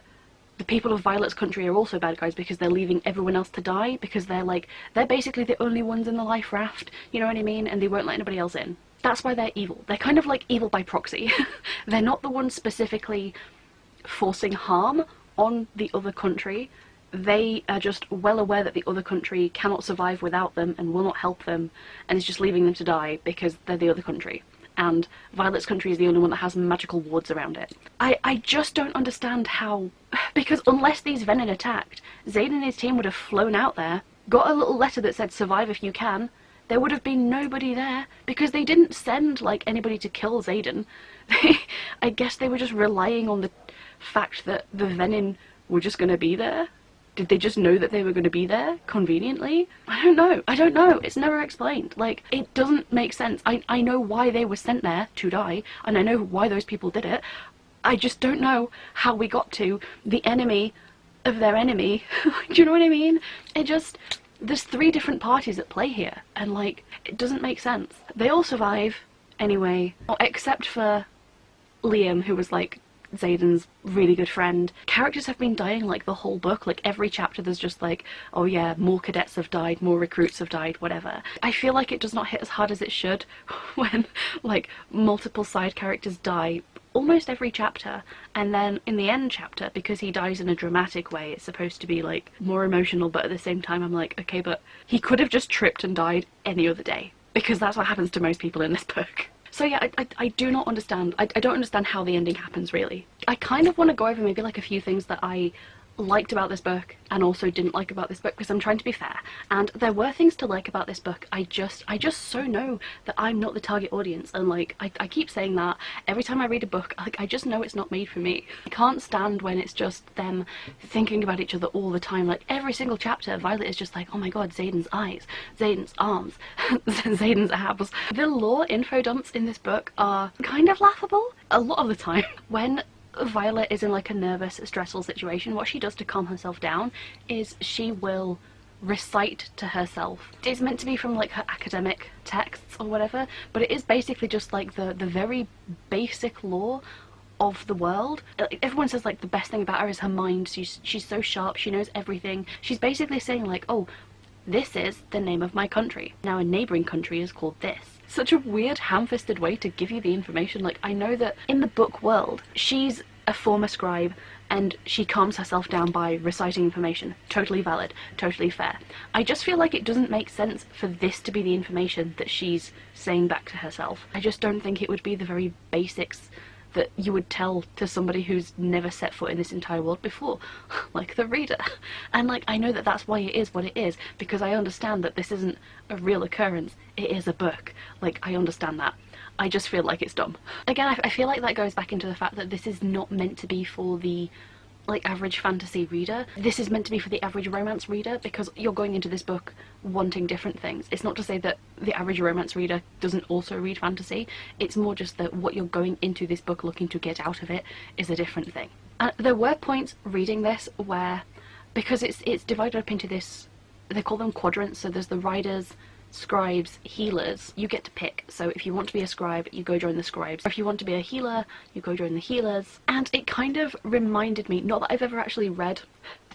the people of Violet's country are also bad guys because they're leaving everyone else to die, because they're basically the only ones in the life raft, you know what I mean, and they won't let anybody else in. That's why they're evil. They're kind of like evil by proxy. They're not the ones specifically forcing harm on the other country. They are just well aware that the other country cannot survive without them and will not help them, and is just leaving them to die because they're the other country. And Violet's country is the only one that has magical wards around it. I just don't understand how... Because unless these venin attacked, Xaden and his team would have flown out there, got a little letter that said survive if you can. There would have been nobody there, because they didn't send, like, anybody to kill Xaden. I guess they were just relying on the fact that the venin were just going to be there. Did they just know that they were going to be there, conveniently? I don't know. It's never explained. Like, it doesn't make sense. I know why they were sent there to die, and I know why those people did it. I just don't know how we got to the enemy of their enemy. Do you know what I mean? There's 3 different parties at play here, and, like, it doesn't make sense. They all survive, anyway, except for Liam, who was, like, Xaden's really good friend. Characters have been dying like the whole book. Like, every chapter there's just like, oh yeah, more cadets have died, more recruits have died, whatever. I feel like it does not hit as hard as it should when like multiple side characters die almost every chapter, and then in the end chapter, because he dies in a dramatic way, it's supposed to be like more emotional, but at the same time I'm like, okay, but he could have just tripped and died any other day, because that's what happens to most people in this book. So yeah, I do not understand. I don't understand how the ending happens, really. I kind of want to go over maybe like a few things that I liked about this book and also didn't like about this book, because I'm trying to be fair, and there were things to like about this book. I just so know that I'm not the target audience, and like I keep saying that every time I read a book. Like, I just know it's not made for me. I can't stand when it's just them thinking about each other all the time. Like, every single chapter Violet is just like, oh my god, Xaden's eyes, Xaden's arms, Xaden's abs. The lore info dumps in this book are kind of laughable a lot of the time. When Violet is in like a nervous, stressful situation, what she does to calm herself down is she will recite to herself. It's meant to be from like her academic texts or whatever, but it is basically just like the very basic lore of the world. Everyone says like the best thing about her is her mind. She's so sharp, she knows everything. She's basically saying like, oh, this is the name of my country. Now a neighbouring country is called this. Such a weird ham-fisted way to give you the information. Like, I know that in the book world, she's a former scribe and she calms herself down by reciting information. Totally valid, totally fair. I just feel like it doesn't make sense for this to be the information that she's saying back to herself. I just don't think it would be the very basics that you would tell to somebody who's never set foot in this entire world before, like the reader. And like, I know that that's why it is what it is, because I understand that this isn't a real occurrence, it is a book. Like, I understand that. I just feel like it's dumb. Again, I feel like that goes back into the fact that this is not meant to be for the like average fantasy reader. This is meant to be for the average romance reader, because you're going into this book wanting different things. It's not to say that the average romance reader doesn't also read fantasy. It's more just that what you're going into this book looking to get out of it is a different thing. And there were points reading this where, because it's divided up into this, they call them quadrants, so there's the riders, scribes, healers. You get to pick. So if you want to be a scribe, you go join the scribes. Or if you want to be a healer, you go join the healers. And it kind of reminded me, not that I've ever actually read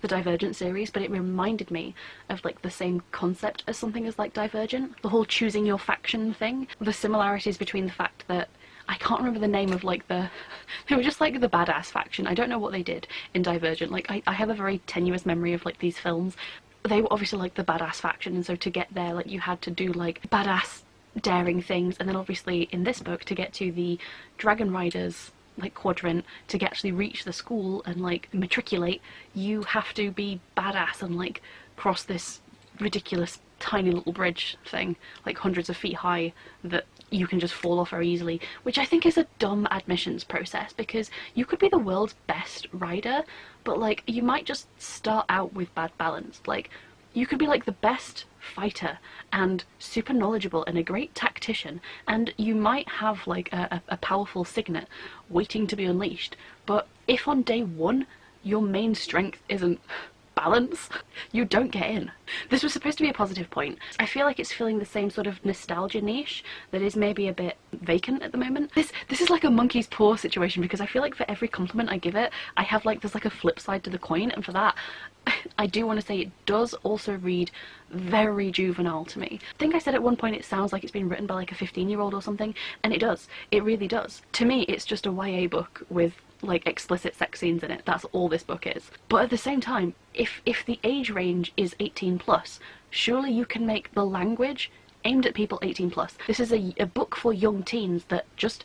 the Divergent series, but it reminded me of like the same concept as something as like Divergent. The whole choosing your faction thing. The similarities between the fact that I can't remember the name of like they were just like the badass faction. I don't know what they did in Divergent. Like, I have a very tenuous memory of like these films. They were obviously like the badass faction, and so to get there, like, you had to do like badass daring things, and then obviously in this book to get to the Dragon Riders like quadrant, to actually reach the school and like matriculate, you have to be badass and like cross this ridiculous tiny little bridge thing, like hundreds of feet high, that you can just fall off very easily, which I think is a dumb admissions process, because you could be the world's best rider, but like, you might just start out with bad balance. Like, you could be like the best fighter and super knowledgeable and a great tactician, and you might have like a powerful signet waiting to be unleashed, but if on day one your main strength isn't balance, you don't get in. This was supposed to be a positive point. I feel like it's filling the same sort of nostalgia niche that is maybe a bit vacant at the moment. This is like a monkey's paw situation, because I feel like for every compliment I give it, I have like, there's like a flip side to the coin, and for that, I do want to say it does also read very juvenile to me. I think I said at one point it sounds like it's been written by like a 15-year-old or something, and it does. It really does. To me, it's just a YA book with like explicit sex scenes in it. That's all this book is. But at the same time, if the age range is 18 plus, surely you can make the language aimed at people 18 plus. This is a book for young teens that just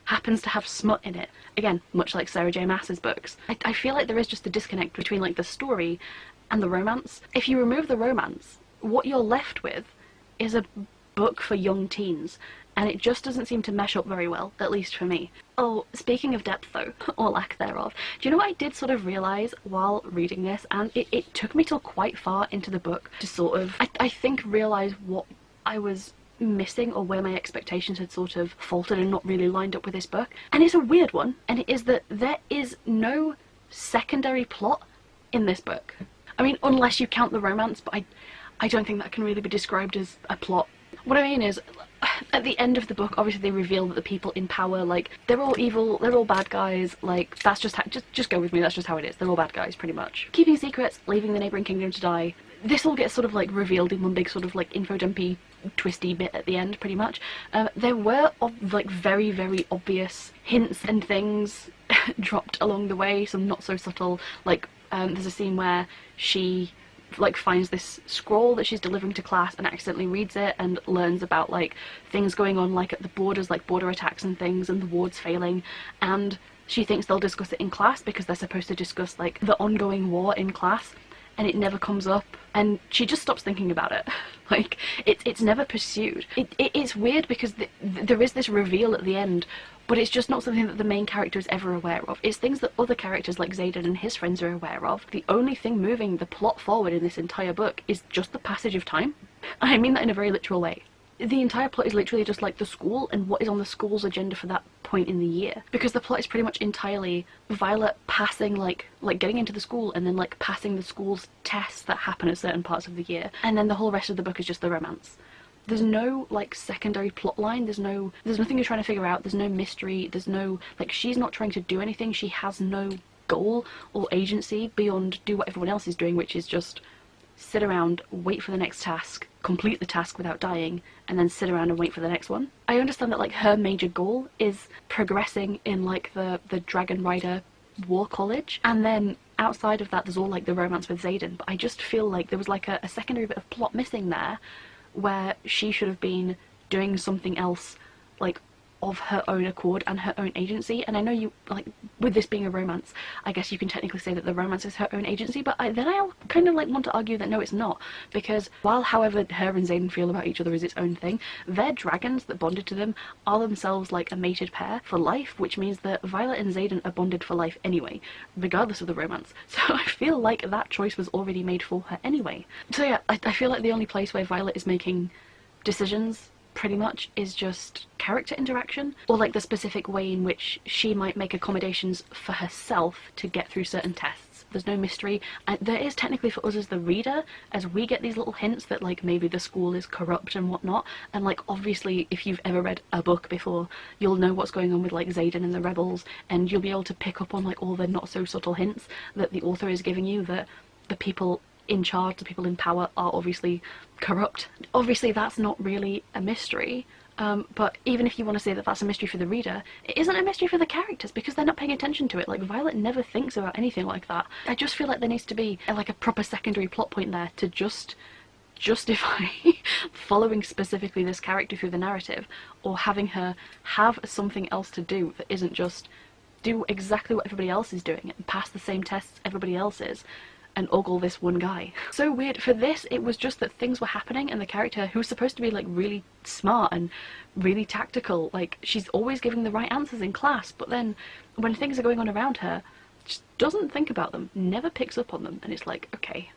happens to have smut in it. Again, much like Sarah J Maas's books. I feel like there is just a disconnect between like the story and the romance. If you remove the romance, what you're left with is a book for young teens, and it just doesn't seem to mesh up very well, at least for me. Oh, speaking of depth though, or lack thereof, do you know what I did sort of realise while reading this, and it took me till quite far into the book to sort of, I think, realise what I was missing, or where my expectations had sort of faltered and not really lined up with this book. And it's a weird one, and it is that there is no secondary plot in this book. I mean, unless you count the romance, but I don't think that can really be described as a plot. What I mean is, at the end of the book, obviously they reveal that the people in power, like, they're all evil, they're all bad guys, like, that's just how, just go with me, that's just how it is, they're all bad guys, pretty much. Keeping secrets, leaving the neighbouring kingdom to die. This all gets sort of, like, revealed in one big sort of, like, info dumpy, twisty bit at the end, pretty much. There were, like, very, very obvious hints and things dropped along the way, some not so subtle, like, there's a scene where she like finds this scroll that she's delivering to class and accidentally reads it and learns about like things going on like at the borders, like border attacks and things, and the wards failing, and she thinks they'll discuss it in class because they're supposed to discuss like the ongoing war in class, and it never comes up, and she just stops thinking about it. Like it's never pursued. It's weird because there is this reveal at the end, but it's just not something that the main character is ever aware of. It's things that other characters like Xaden and his friends are aware of. The only thing moving the plot forward in this entire book is just the passage of time. I mean that in a very literal way. The entire plot is literally just like the school and what is on the school's agenda for that point in the year. Because the plot is pretty much entirely Violet passing, like getting into the school and then like passing the school's tests that happen at certain parts of the year. And then the whole rest of the book is just the romance. There's no like secondary plot line, there's nothing you're trying to figure out, there's no mystery, there's no, like, she's not trying to do anything, she has no goal or agency beyond do what everyone else is doing, which is just sit around, wait for the next task, complete the task without dying, and then sit around and wait for the next one. I understand that like her major goal is progressing in like the Dragon Rider War College, and then outside of that there's all like the romance with Xaden, but I just feel like there was like a secondary bit of plot missing there, where she should have been doing something else, like, of her own accord and her own agency. And I know you, like, with this being a romance, I guess you can technically say that the romance is her own agency, but then I kind of, like, want to argue that no, it's not. Because while, however, her and Xaden feel about each other is its own thing, their dragons that bonded to them are themselves, like, a mated pair for life, which means that Violet and Xaden are bonded for life anyway, regardless of the romance. So I feel like that choice was already made for her anyway. So yeah, I feel like the only place where Violet is making decisions pretty much is just character interaction, or like the specific way in which she might make accommodations for herself to get through certain tests. There's no mystery, and there is technically for us as the reader, as we get these little hints that like maybe the school is corrupt and whatnot, and like obviously if you've ever read a book before, you'll know what's going on with like Xaden and the rebels, and you'll be able to pick up on like all the not so subtle hints that the author is giving you, that the people in charge, the people in power, are obviously corrupt. Obviously that's not really a mystery, but even if you want to say that that's a mystery for the reader, it isn't a mystery for the characters because they're not paying attention to it. Like, Violet never thinks about anything like that. I just feel like there needs to be like a proper secondary plot point there to just justify following specifically this character through the narrative, or having her have something else to do that isn't just do exactly what everybody else is doing and pass the same tests everybody else is and ogle this one guy. So weird. For this, it was just that things were happening and the character, who's supposed to be like really smart and really tactical, like she's always giving the right answers in class, but then when things are going on around her, just doesn't think about them, never picks up on them, and it's like, okay.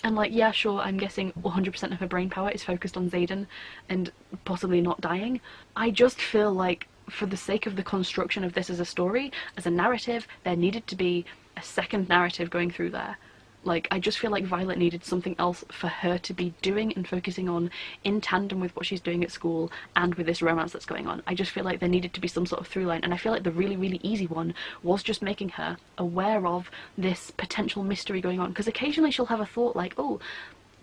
And like, yeah, sure, I'm guessing 100% of her brain power is focused on Xaden and possibly not dying. I just feel like for the sake of the construction of this as a story, as a narrative, there needed to be a second narrative going through there. Like, I just feel like Violet needed something else for her to be doing and focusing on in tandem with what she's doing at school and with this romance that's going on. I just feel like there needed to be some sort of through line, and I feel like the really, really easy one was just making her aware of this potential mystery going on, because occasionally she'll have a thought like, oh,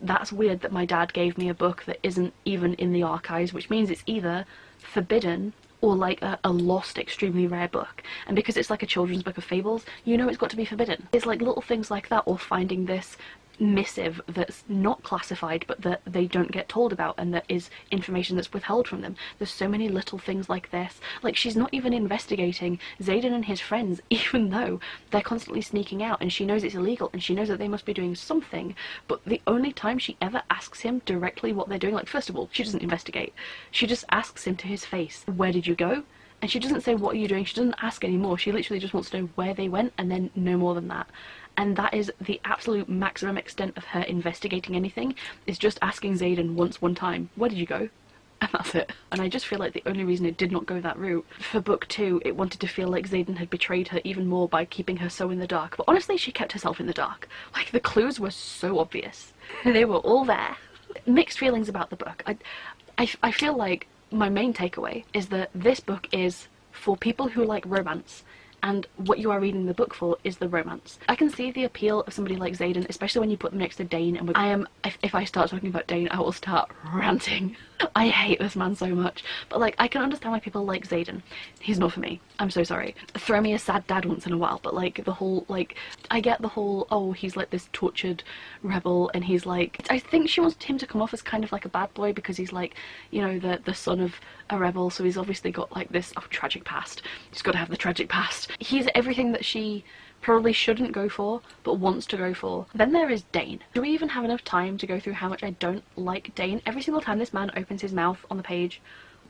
that's weird that my dad gave me a book that isn't even in the archives, which means it's either forbidden or like a lost, extremely rare book. And because it's like a children's book of fables, you know it's got to be forbidden. It's like little things like that, or finding this missive that's not classified but that they don't get told about, and that is information that's withheld from them. There's so many little things like this. Like, she's not even investigating Xaden and his friends, even though they're constantly sneaking out, and she knows it's illegal, and she knows that they must be doing something, but the only time she ever asks him directly what they're doing, like, first of all, she doesn't investigate. She just asks him to his face, where did you go? And she doesn't say, what are you doing? She doesn't ask anymore. She literally just wants to know where they went, and then no more than that. And that is the absolute maximum extent of her investigating anything, is just asking Xaden one time, where did you go? And that's it. And I just feel like the only reason it did not go that route, for book 2, it wanted to feel like Xaden had betrayed her even more by keeping her so in the dark. But honestly, she kept herself in the dark. Like, the clues were so obvious. They were all there. Mixed feelings about the book. I feel like my main takeaway is that this book is for people who like romance, and what you are reading the book for is the romance. I can see the appeal of somebody like Xaden, especially when you put them next to Dane, and if I start talking about Dane, I will start ranting. I hate this man so much. But like, I can understand why people like Xaden. He's not for me. I'm so sorry. Throw me a sad dad once in a while, but like, the whole, like, I get the whole, oh, he's like this tortured rebel, and he's like, I think she wants him to come off as kind of like a bad boy, because he's like, you know, the son of a rebel, so he's obviously got like this, oh, tragic past. He's got to have the tragic past. He's everything that she probably shouldn't go for, but wants to go for. Then there is Dane. Do we even have enough time to go through how much I don't like Dane? Every single time this man opens his mouth on the page,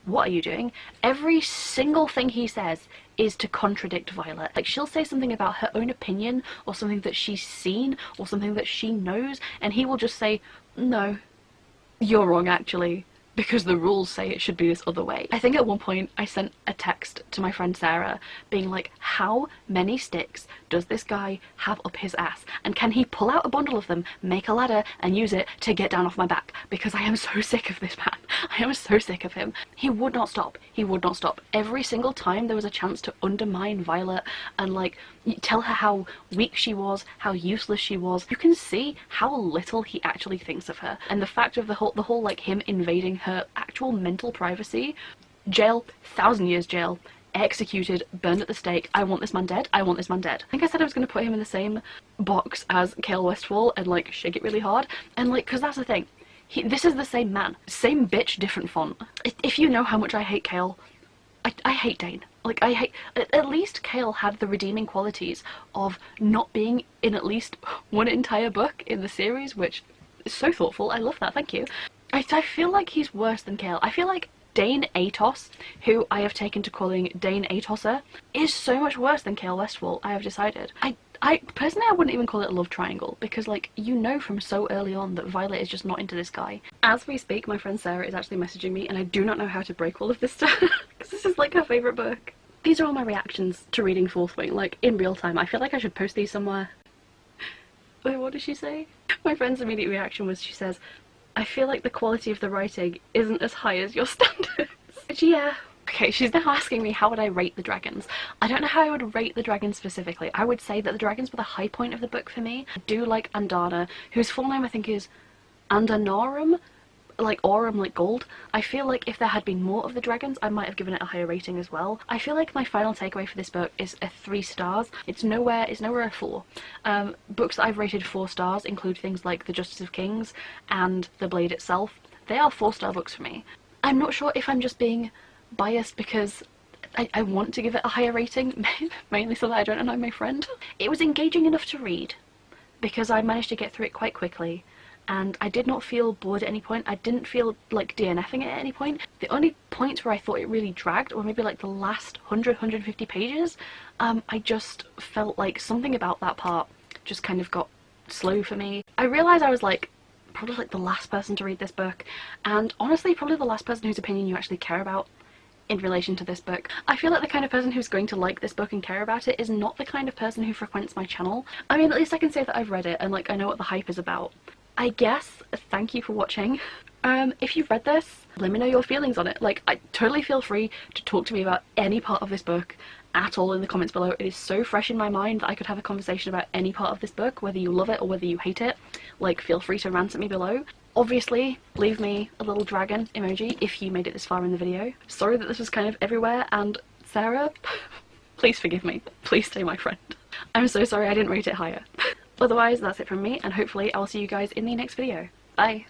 what are you doing? Every single thing he says is to contradict Violet. Like, she'll say something about her own opinion, or something that she's seen, or something that she knows, and he will just say, no, you're wrong actually, because the rules say it should be this other way. I think at one point I sent a text to my friend Sarah being like, how many sticks does this guy have up his ass? And can he pull out a bundle of them, make a ladder, and use it to get down off my back? Because I am so sick of this man. I am so sick of him. He would not stop. He would not stop. Every single time there was a chance to undermine Violet and like tell her how weak she was, how useless she was, you can see how little he actually thinks of her. And the fact of the whole like him invading her actual mental privacy, jail, 1,000 years jail, executed, burned at the stake. I want this man dead. I want this man dead. I think I said I was going to put him in the same box as Kale Westfall and like shake it really hard, and like, because that's the thing, this is the same man, same bitch, different font. If you know how much I hate Kale, I hate Dane. Like, I hate, at least Kale had the redeeming qualities of not being in at least one entire book in the series, which is so thoughtful. I love that, thank you. I feel like he's worse than Kale. I feel like Dane Atos, who I have taken to calling Dane Atoser, is so much worse than Kale Westfall, I have decided. I personally, I wouldn't even call it a love triangle, because like, you know from so early on that Violet is just not into this guy. As we speak, my friend Sarah is actually messaging me, and I do not know how to break all of this stuff, because this is like her favourite book. These are all my reactions to reading Fourth Wing, like in real time. I feel like I should post these somewhere. Wait, what did she say? My friend's immediate reaction was, she says, I feel like the quality of the writing isn't as high as your standards. Which, yeah. Okay, she's now asking me how would I rate the dragons. I don't know how I would rate the dragons specifically. I would say that the dragons were the high point of the book for me. I do like Andana, whose full name I think is Andanorum, like Aurum, like gold. I feel like if there had been more of the dragons, I might have given it a higher rating as well. I feel like my final takeaway for this book is a 3 stars. It's nowhere a 4. Books that I've rated 4 stars include things like The Justice of Kings and The Blade itself. They are 4-star books for me. I'm not sure if I'm just being biased because I want to give it a higher rating, mainly so that I don't annoy my friend. It was engaging enough to read because I managed to get through it quite quickly, and I did not feel bored at any point. I didn't feel like DNFing it at any point. The only points where I thought it really dragged were maybe like the last 100-150 pages. I just felt like something about that part just kind of got slow for me. I realised I was like probably like the last person to read this book, and honestly probably the last person whose opinion you actually care about in relation to this book. I feel like the kind of person who's going to like this book and care about it is not the kind of person who frequents my channel. I mean, at least I can say that I've read it and like I know what the hype is about. I guess thank you for watching. If you've read this, let me know your feelings on it. Like, I totally feel free to talk to me about any part of this book at all in the comments below. It is so fresh in my mind that I could have a conversation about any part of this book, whether you love it or whether you hate it. Like, feel free to rant at me below. Obviously, leave me a little dragon emoji if you made it this far in the video. Sorry that this was kind of everywhere, and Sarah, please forgive me. Please stay my friend. I'm so sorry I didn't rate it higher. Otherwise, that's it from me, and hopefully I'll see you guys in the next video. Bye!